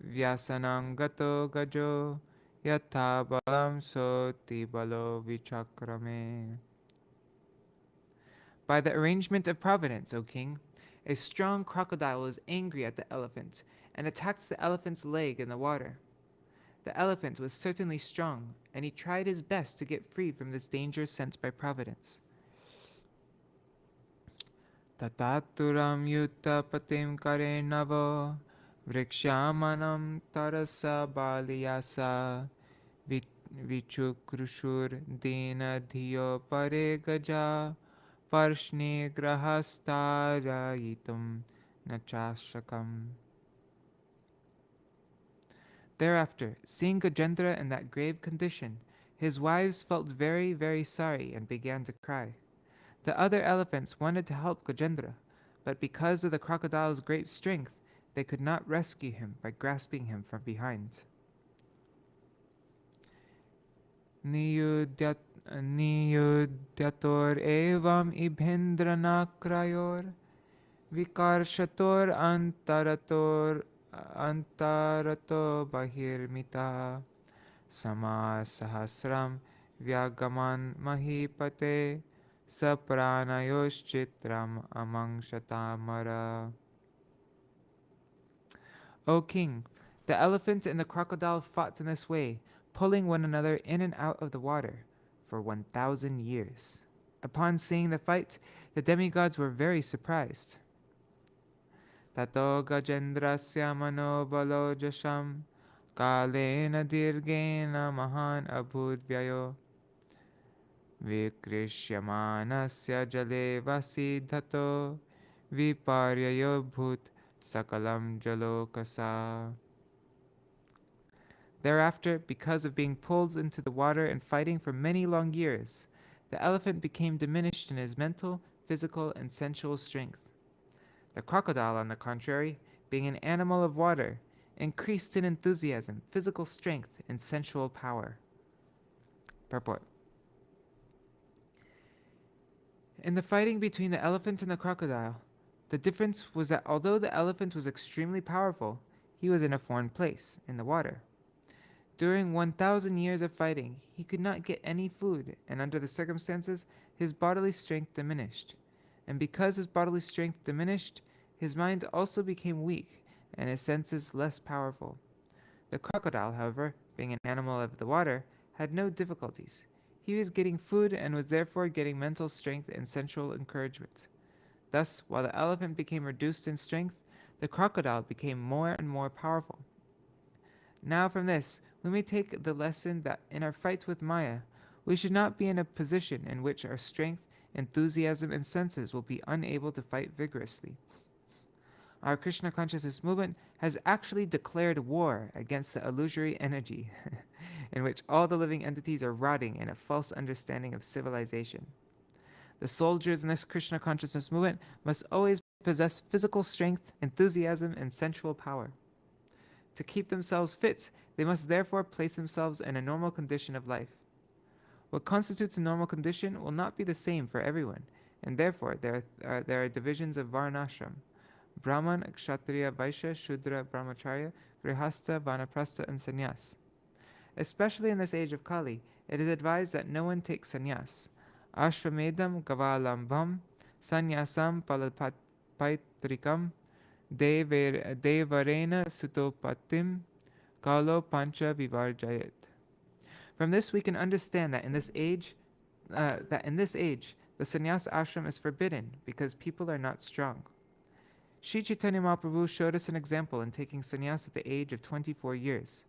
vyasanang gato gajo yatha balam soti balo vichakrame. By the arrangement of providence, O king, a strong crocodile was angry at the elephant and attacked the elephant's leg in the water. The elephant was certainly strong, and he tried his best to get free from this danger sent by providence. Tataturam yutta patim karenavo vrikshamanam tarasa baliyasa vichukrushur dina dhiyo pare gaja parshni grahastarayitum nachashakam. Thereafter, seeing Gajendra in that grave condition, his wives felt very, very sorry and began to cry. The other elephants wanted to help Gajendra, but because of the crocodile's great strength, they could not rescue him by grasping him from behind. Niyudyator evam ibhendranakrayor vikarshator antarato bahirmita samasahasram vyagaman mahipate sapranayos amangshatamara. O king, the elephant and the crocodile fought in this way, pulling one another in and out of the water for 1,000 years. Upon seeing the fight, the demigods were very surprised. Tato Gajendrasya manobalo jasham kalena dirgena mahan abhudvyayo vikrishyamanasya jale vasidhato viparyayo bhut sakalam jalokasa. Thereafter, because of being pulled into the water and fighting for many long years, the elephant became diminished in his mental, physical, and sensual strength. The crocodile, on the contrary, being an animal of water, increased in enthusiasm, physical strength, and sensual power. Purport. In the fighting between the elephant and the crocodile, the difference was that although the elephant was extremely powerful, he was in a foreign place, in the water. During 1,000 years of fighting, he could not get any food, and under the circumstances, his bodily strength diminished. And because his bodily strength diminished, his mind also became weak, and his senses less powerful. The crocodile, however, being an animal of the water, had no difficulties. He was getting food and was therefore getting mental strength and sensual encouragement. Thus, while the elephant became reduced in strength, the crocodile became more and more powerful. Now from this, we may take the lesson that in our fight with Maya, we should not be in a position in which our strength, enthusiasm, and senses will be unable to fight vigorously. Our Krishna consciousness movement has actually declared war against the illusory energy in which all the living entities are rotting in a false understanding of civilization. The soldiers in this Krishna consciousness movement must always possess physical strength, enthusiasm, and sensual power. To keep themselves fit, they must therefore place themselves in a normal condition of life. What constitutes a normal condition will not be the same for everyone, and therefore there are divisions of varnashram: Brahman, Kshatriya, Vaishya, Shudra, Brahmacharya, Grihastha, Vanaprastha, and Sannyas. Especially in this age of Kali, it is advised that no one takes sannyas. Ashvamedam gavalambham sannyasam palapaitrikam devarena sutopatim kalo pancha vivarjayat. From this we can understand that in this age, the sannyas ashram is forbidden because people are not strong. Sri Chaitanya Mahaprabhu showed us an example in taking sannyas at the age of 24 years.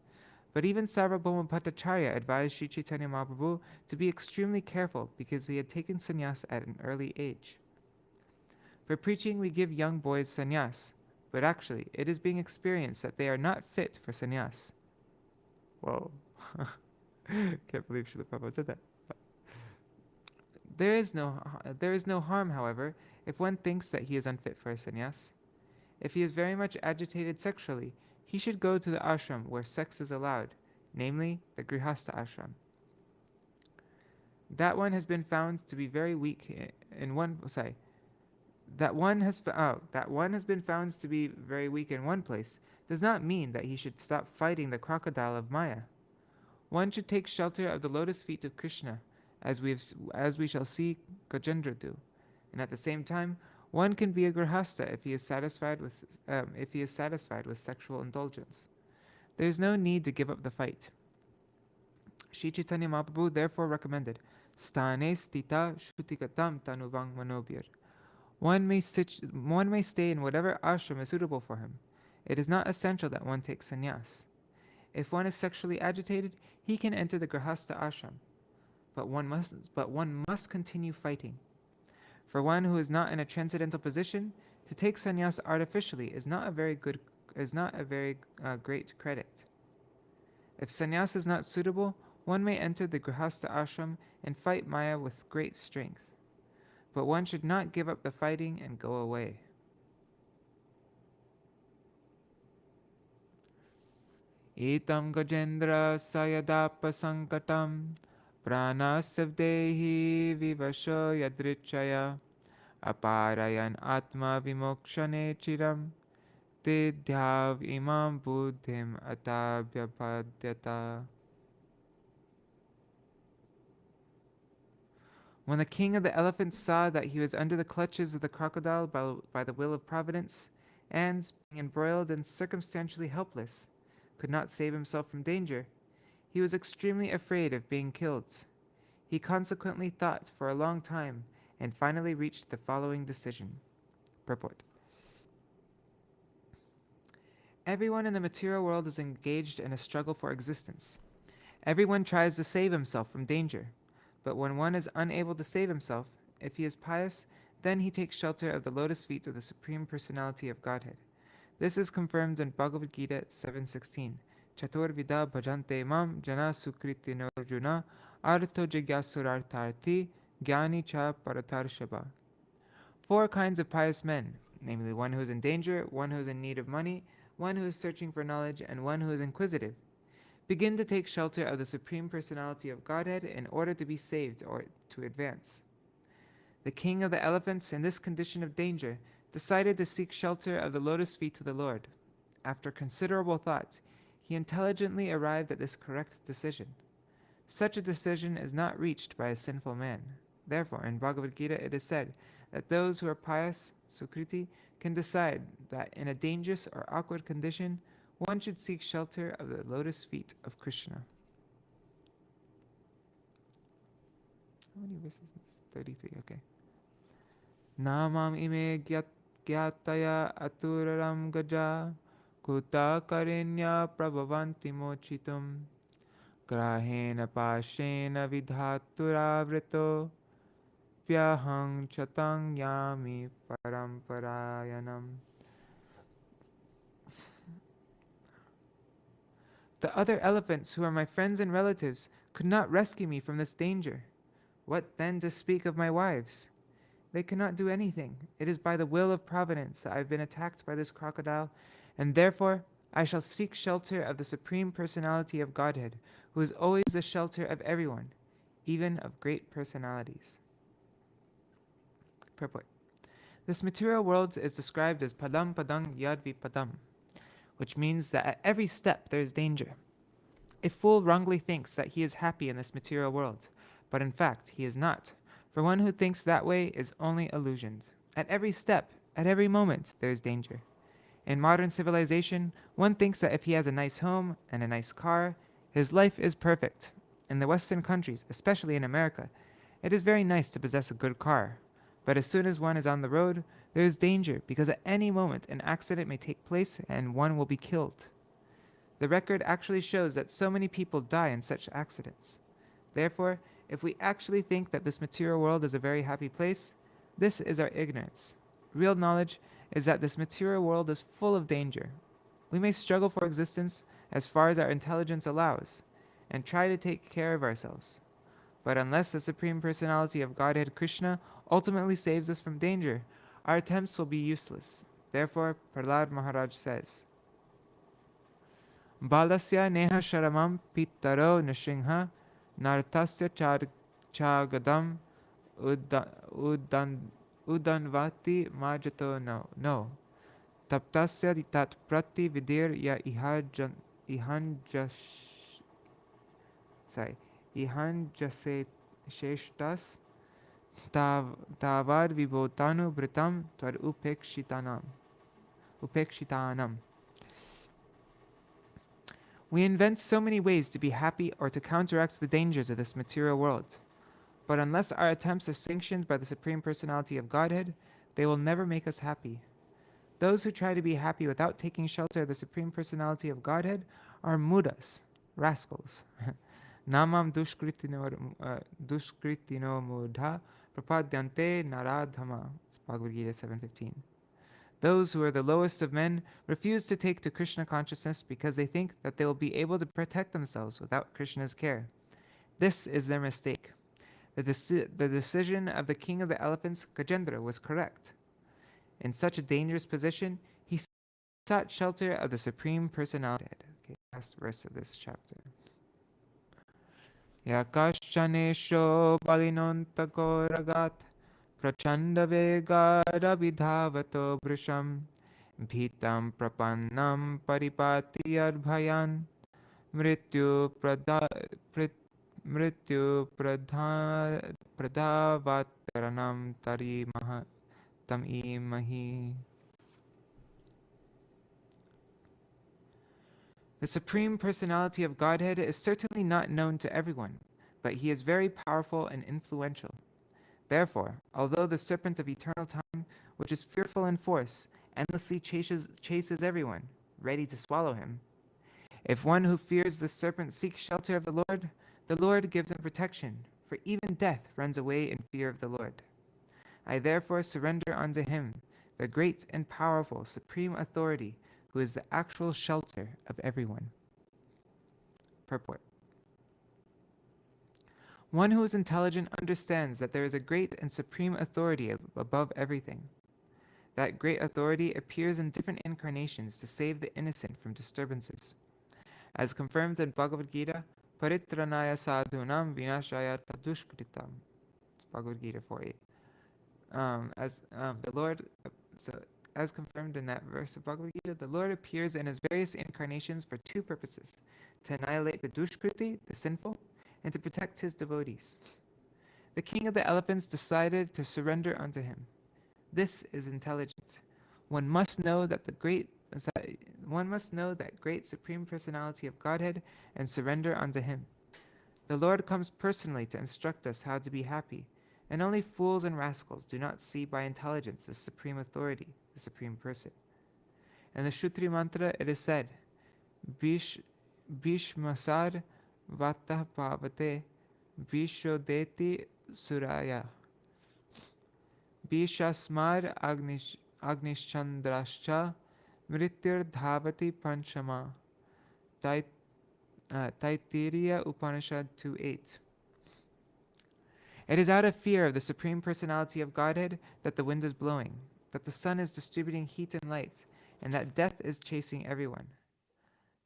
But even Sarvabhauma Bhattacharya advised Sri Chaitanya Mahaprabhu to be extremely careful because he had taken sannyas at an early age. For preaching, we give young boys sannyas, but actually, it is being experienced that they are not fit for sannyas. Whoa. Can't believe Srila Prabhupada said that. There is no harm, however, if one thinks that he is unfit for a sannyas. If he is very much agitated sexually, he should go to the ashram where sex is allowed, namely the grihastha ashram. That one has been found to be very weak in one. Sorry, that one has been found to be very weak in one place does not mean that he should stop fighting the crocodile of Maya. One should take shelter of the lotus feet of Krishna, as we shall see Gajendra do, and at the same time, one can be a grihastha if he is satisfied with sexual indulgence. There is no need to give up the fight. Sri Chaitanya Mahaprabhu therefore recommended Sthane stita shutikatam tanuvang manobir. One may stay in whatever ashram is suitable for him. It is not essential that one take sannyas. If one is sexually agitated, he can enter the grihastha ashram, but one must continue fighting. For one who is not in a transcendental position, to take sannyas artificially is not a very great credit. If sannyas is not suitable, one may enter the grihastha ashram and fight Maya with great strength. But one should not give up the fighting and go away. Etam Gajendra sayadapa sankatam pranasavdehi vivasho yadrichaya aparayan atma vimokshane chiram tidhyav imam buddhim atabhyapadyata. When the king of the elephants saw that he was under the clutches of the crocodile by the will of providence, and, being embroiled and circumstantially helpless, could not save himself from danger, he was extremely afraid of being killed. He consequently thought for a long time and finally reached the following decision. Purport. Everyone in the material world is engaged in a struggle for existence. Everyone tries to save himself from danger. But when one is unable to save himself, if he is pious, then he takes shelter of the lotus feet of the Supreme Personality of Godhead. This is confirmed in Bhagavad Gita 7:16. Chatur vida bhajante mam jana sukriti narjuna artho jigyasurartharthi gyani cha paratarshaba. 4 kinds of pious men, namely one who is in danger, one who is in need of money, one who is searching for knowledge, and one who is inquisitive, begin to take shelter of the Supreme Personality of Godhead in order to be saved or to advance. The king of the elephants, in this condition of danger, decided to seek shelter of the lotus feet of the Lord. After considerable thought, he intelligently arrived at this correct decision. Such a decision is not reached by a sinful man. Therefore, in Bhagavad Gita it is said that those who are pious, Sukriti, can decide that in a dangerous or awkward condition, one should seek shelter of the lotus feet of Krishna. How many verses is this? 33, okay. Namam ime gyataya aturaram gaja kuta karinya prabhavanti mochitum grahena pashena vidhaturavrito pyahang chatang yami paramparayanam. The other elephants, who are my friends and relatives, could not rescue me from this danger. What then to speak of my wives? They cannot do anything. It is by the will of providence that I have been attacked by this crocodile, and therefore I shall seek shelter of the Supreme Personality of Godhead, who is always the shelter of everyone, even of great personalities. Purport. This material world is described as padam padang yadvi padam, which means that at every step there is danger. A fool wrongly thinks that he is happy in this material world, but in fact he is not, for one who thinks that way is only illusioned. At every step, at every moment, there is danger. In modern civilization, one thinks that if he has a nice home and a nice car, his life is perfect. In the Western countries, especially in America, it is very nice to possess a good car, but as soon as one is on the road, there is danger because at any moment an accident may take place and one will be killed. The record actually shows that so many people die in such accidents. Therefore, if we actually think that this material world is a very happy place, this is our ignorance. Real knowledge is that this material world is full of danger. We may struggle for existence as far as our intelligence allows, and try to take care of ourselves. But unless the Supreme Personality of Godhead Krishna ultimately saves us from danger, our attempts will be useless. Therefore, Prahlad Maharaj says, Balasya neha sharamam pittaro nishingha nartasya chagadam udanvati majato no. Taptasya tat prati vidir ya ihanjase sheshtas tavad vibhotanu britam tad upekshitanam. We invent so many ways to be happy or to counteract the dangers of this material world. But unless our attempts are sanctioned by the Supreme Personality of Godhead, they will never make us happy. Those who try to be happy without taking shelter of the Supreme Personality of Godhead are mudas, rascals. Namam dushkritino mudha prapadyante naradhama. It's Bhagavad Gita 7:15. Those who are the lowest of men refuse to take to Krishna consciousness because they think that they will be able to protect themselves without Krishna's care. This is their mistake. The decision of the king of the elephants, Gajendra, was correct. In such a dangerous position, he sought shelter of the Supreme Personality. Okay, last verse of this chapter. Yakashanesho balinontago ragat prachanda vegadabhidhavato brisham bhitam prapannam paripati adbhayan mrityu pradhavataranam tamimahi. The Supreme Personality of Godhead is certainly not known to everyone, but he is very powerful and influential. Therefore, although the serpent of eternal time, which is fearful in force, endlessly chases everyone, ready to swallow him, if one who fears the serpent seeks shelter of the Lord gives him protection, for even death runs away in fear of the Lord. I therefore surrender unto him, the great and powerful Supreme Authority, who is the actual shelter of everyone. Purport. One who is intelligent understands that there is a great and supreme authority above everything. That great authority appears in different incarnations to save the innocent from disturbances. As confirmed in Bhagavad Gita, Paritranaya sadhunam vinashaya tadushkritam. It's Bhagavad Gita 4:8. As confirmed in that verse of Bhagavad Gita, the Lord appears in his various incarnations for two purposes: to annihilate the dushkriti, the sinful, and to protect his devotees. The king of the elephants decided to surrender unto him. This is intelligent. One must know that great Supreme Personality of Godhead and surrender unto him. The Lord comes personally to instruct us how to be happy, and only fools and rascals do not see by intelligence the supreme authority, the supreme person. In the Shutri mantra it is said, Bhishmasad Vatah Pavate Vishodeti Suraya Bhishasmad Agnishchandrascha Mrityur Dhavati Panchama. Taittiriya Upanishad 2:8. It is out of fear of the Supreme Personality of Godhead that the wind is blowing, that the sun is distributing heat and light, and that death is chasing everyone.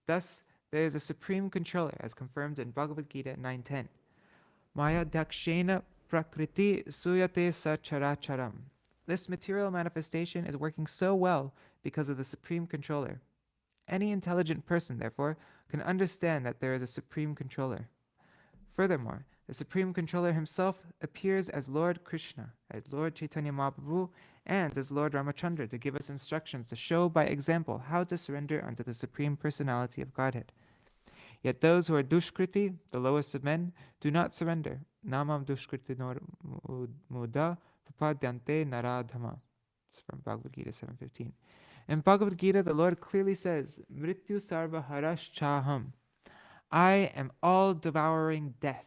Thus, there is a supreme controller, as confirmed in Bhagavad Gita 9:10. Maya dakshena prakriti suyate sacharacharam. This material manifestation is working so well because of the supreme controller. Any intelligent person, therefore, can understand that there is a supreme controller. Furthermore, the supreme controller himself appears as Lord Krishna, as Lord Chaitanya Mahaprabhu, and as Lord Ramachandra to give us instructions to show by example how to surrender unto the Supreme Personality of Godhead. Yet those who are dushkriti, the lowest of men, do not surrender. Namam dushkriti muda prapadyante naradhama. It's from Bhagavad Gita 7:15. In Bhagavad Gita, the Lord clearly says, Mrityu sarva haraschaham. I am all-devouring death.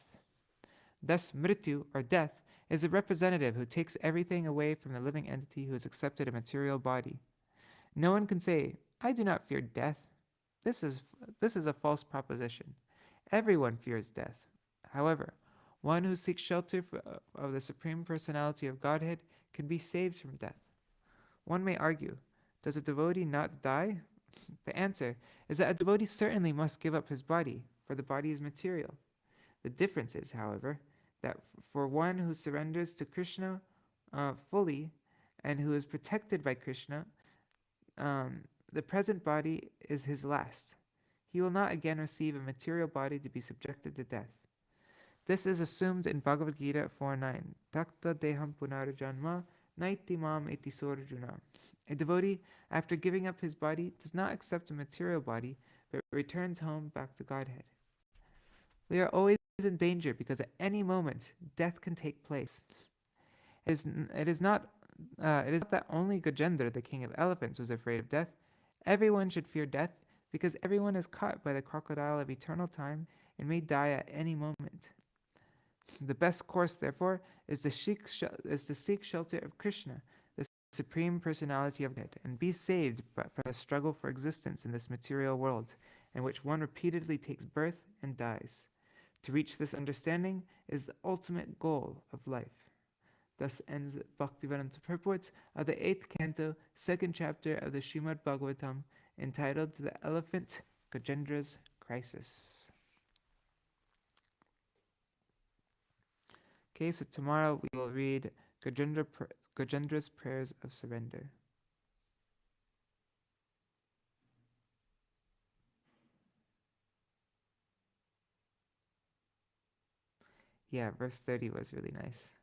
Thus, Mrityu, or death, is a representative who takes everything away from the living entity who has accepted a material body. No one can say, I do not fear death. This is a false proposition. Everyone fears death. However, One who seeks shelter of the Supreme Personality of Godhead can be saved from death. One may argue, does a devotee not die? The answer is that a devotee certainly must give up his body, for the body is material. The difference is, however, that for one who surrenders to Krishna fully and who is protected by Krishna, the present body is his last. He will not again receive a material body to be subjected to death. This is assumed in Bhagavad Gita 4.9. Takta deham punarjanma naiti mam iti sorjuna. A devotee, after giving up his body, does not accept a material body, but returns home back to Godhead. We are always in danger because at any moment death can take place. It is not that only Gajendra, the king of elephants, was afraid of death. Everyone should fear death because everyone is caught by the crocodile of eternal time and may die at any moment. The best course, therefore, is to seek shelter of Krishna, the Supreme Personality of Godhead, and be saved from the struggle for existence in this material world, in which one repeatedly takes birth and dies. To reach this understanding is the ultimate goal of life. Thus ends Bhaktivedanta purport of the 8th canto, 2nd chapter of the Śrīmad-Bhāgavatam, entitled The Elephant Gajendra's Crisis. Okay, so tomorrow we will read Gajendra's Prayers of Surrender. Yeah, verse 30 was really nice.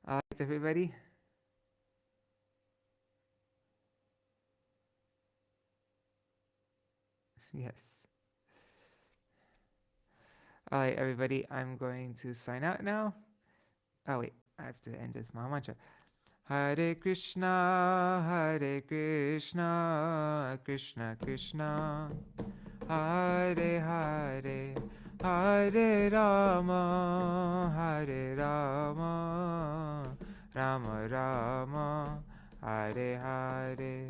All right, everybody. Yes. All right, everybody. I'm going to sign out now. Oh, wait. I have to end with my mantra. Hare Krishna, Krishna Krishna, Hare Hare, Hare Rama, Rama Rama, Hare Hare,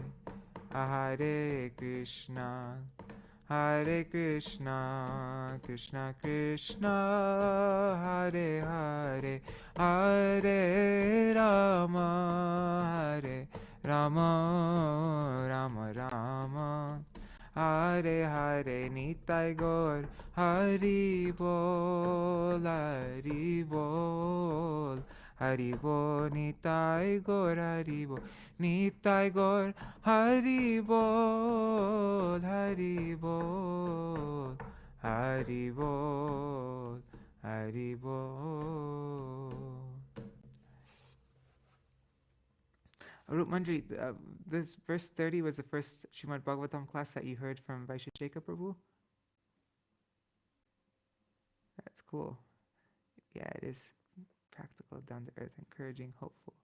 Hare Krishna, Krishna Krishna, Hare Hare, Hare Rama, Rama Rama, Hare Hare. Nitai Gaur, Hari Bol, Hari Bol, Hari Bol. Nitai Gaur, Hari Bol, Nitai Gaur, Hari Bol, Hari Bol, Hari Bol, Hari Bol. Arup Manjari, this verse 30 was the first Śrīmad-Bhāgavatam class that you heard from Vaisheshika Prabhu? That's cool. Yeah, it is practical, down to earth, encouraging, hopeful,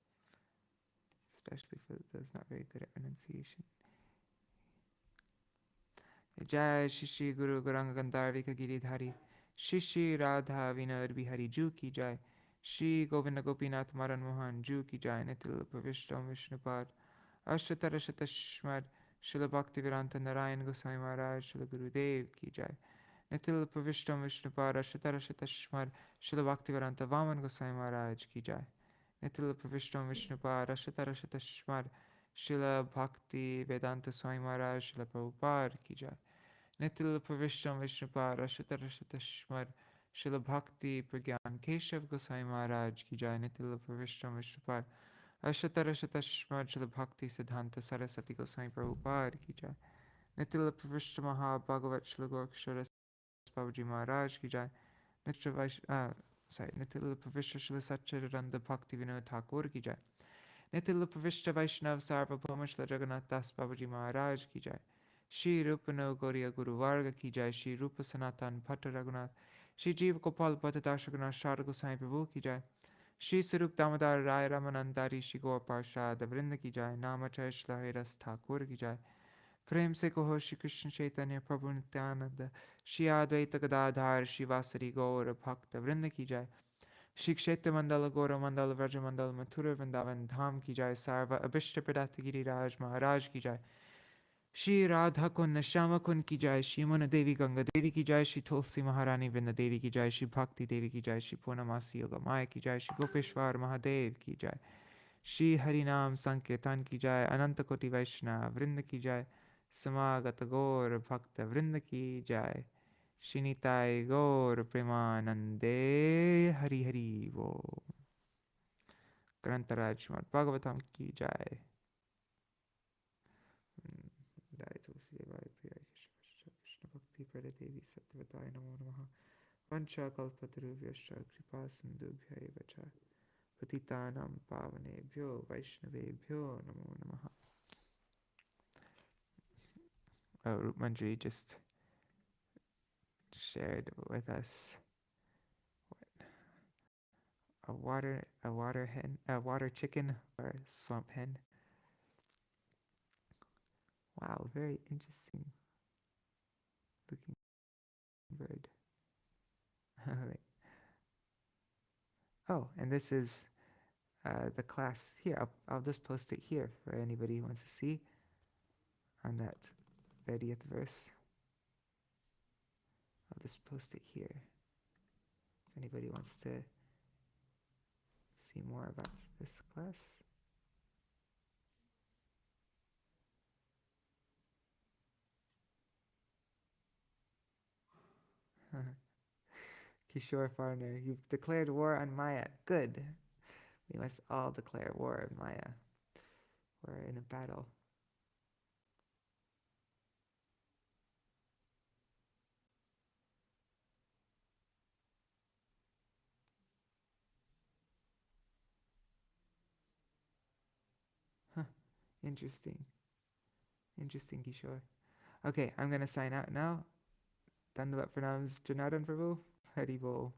especially for those not very good at pronunciation. Jai Shishi Guru Gauranga Gandharvika Giridhari, Shishi Radha Vinod Bihari Ju Ki Jai, Shri Govinda Gopinath Madan Mohan Ju Ki Jai, Nitil Pravishtam Vishnupad, Ashatara Shatashmad, Srila Bhaktivedanta Narayan Goswami Maharaj, Srila Gurudev Ki Jai, Nitil Pravishtam Vishnupad, Ashatara Shatashmad, Srila Bhaktivedanta Vaman Goswami Maharaj Ki Jai, Nitil Pravishtam Vishnupad, Ashatara Shatashmad, Srila Bhakti Vedanta Swami Maharaj, Srila Prabhupada Ki Jai, Nitil Pravishtam Vishnupad, Ashatara Shatashmad, Srila Bhakti Pragyan Keshav Goswami Maharaj Ki Jai, Nitil Pravishtam Vishnupad, Ashatara Shatashmad, Srila Bhakti Siddhanta Saraswati Goswami Prabhupada Ki Jai, Nitil Pravishtam Maha Bhagavat Srila Gorkshara Babaji Maharaj Ki Jai, Nitil Pravishtam Srila Satchidananda Bhakti Vinod Thakur Ki Jai, Nitil Pravishta Vaishnav Sarvabhauma Srila Jagannath Das Babaji Maharaj Ki Jai, Shri Rupano Gauriya Guru Varga Ki Jai, Shri Rupa Sanatan Bhatta Raghunath, Shri Jeev Gopal Bhatta Dashaganas Shara Goswami Prabhu Ki Jai, Shri Sarup Damodar Rai Ramanandari Shri Gaur Parshad Vrinda Ki Jai, Namachay Shri Haridas Thakur Ki Jai, Prem Se Koho Shri Krishna Chaitanya Prabhu Nityananda, Shri Advaita Gadadhar Shri Vasari Gaur Bhakta Vrinda Ki Jai, Shri Kshetra Mandala Gora Mandala Vraja Mandala Mathura Vrindavan Dham Ki Jai, Sarva Abhishta Pradata Giri Raj Maharaj Ki Jai, Shri Radha Kund Shyama Kund Ki Jai, Shri Mona Devi Ganga Devi Ki Jai, Shri Tulsi Maharani Vrinda Devi Ki Jai, Shri Bhakti Devi Ki Jai, Shri Purnamasi Yoga Maya Ki Jai, Shri Gopeshwar Mahadev Ki Jai, Shri Harinam Sankirtan Ki Jai, Ananta Koti Vaishnava Vrinda Ki Jai, Samagata Gaur Bhakta Vrinda Ki Jai, Shinitai Gaur Premanande Hari Hari Wo. Grantaraj Śrīmad-Bhāgavatam Ki Jai. Jai Tulsi Devai Priya Krishna Bhakti Prada Devi Satyavadai Namo Namaha. Vancha Kalpatarubhyascha Kripa Sindhubhya Eva Cha. Patitanam Pavanebhyo Vaishnavebhyo Namo Namaha. Rup Manjari just shared with us a water chicken or swamp hen. Wow, very interesting looking bird. Oh, and this is the class here. I'll just post it here for anybody who wants to see on that 30th verse. I'll just post it here if anybody wants to see more about this class. Kishore Farner, you've declared war on Maya. Good. We must all declare war on Maya. We're in a battle. Huh. Interesting. Interesting, Kishore. Okay, I'm going to sign out now. Dandavat pranams, Janardhan Prabhu. Hari Bol.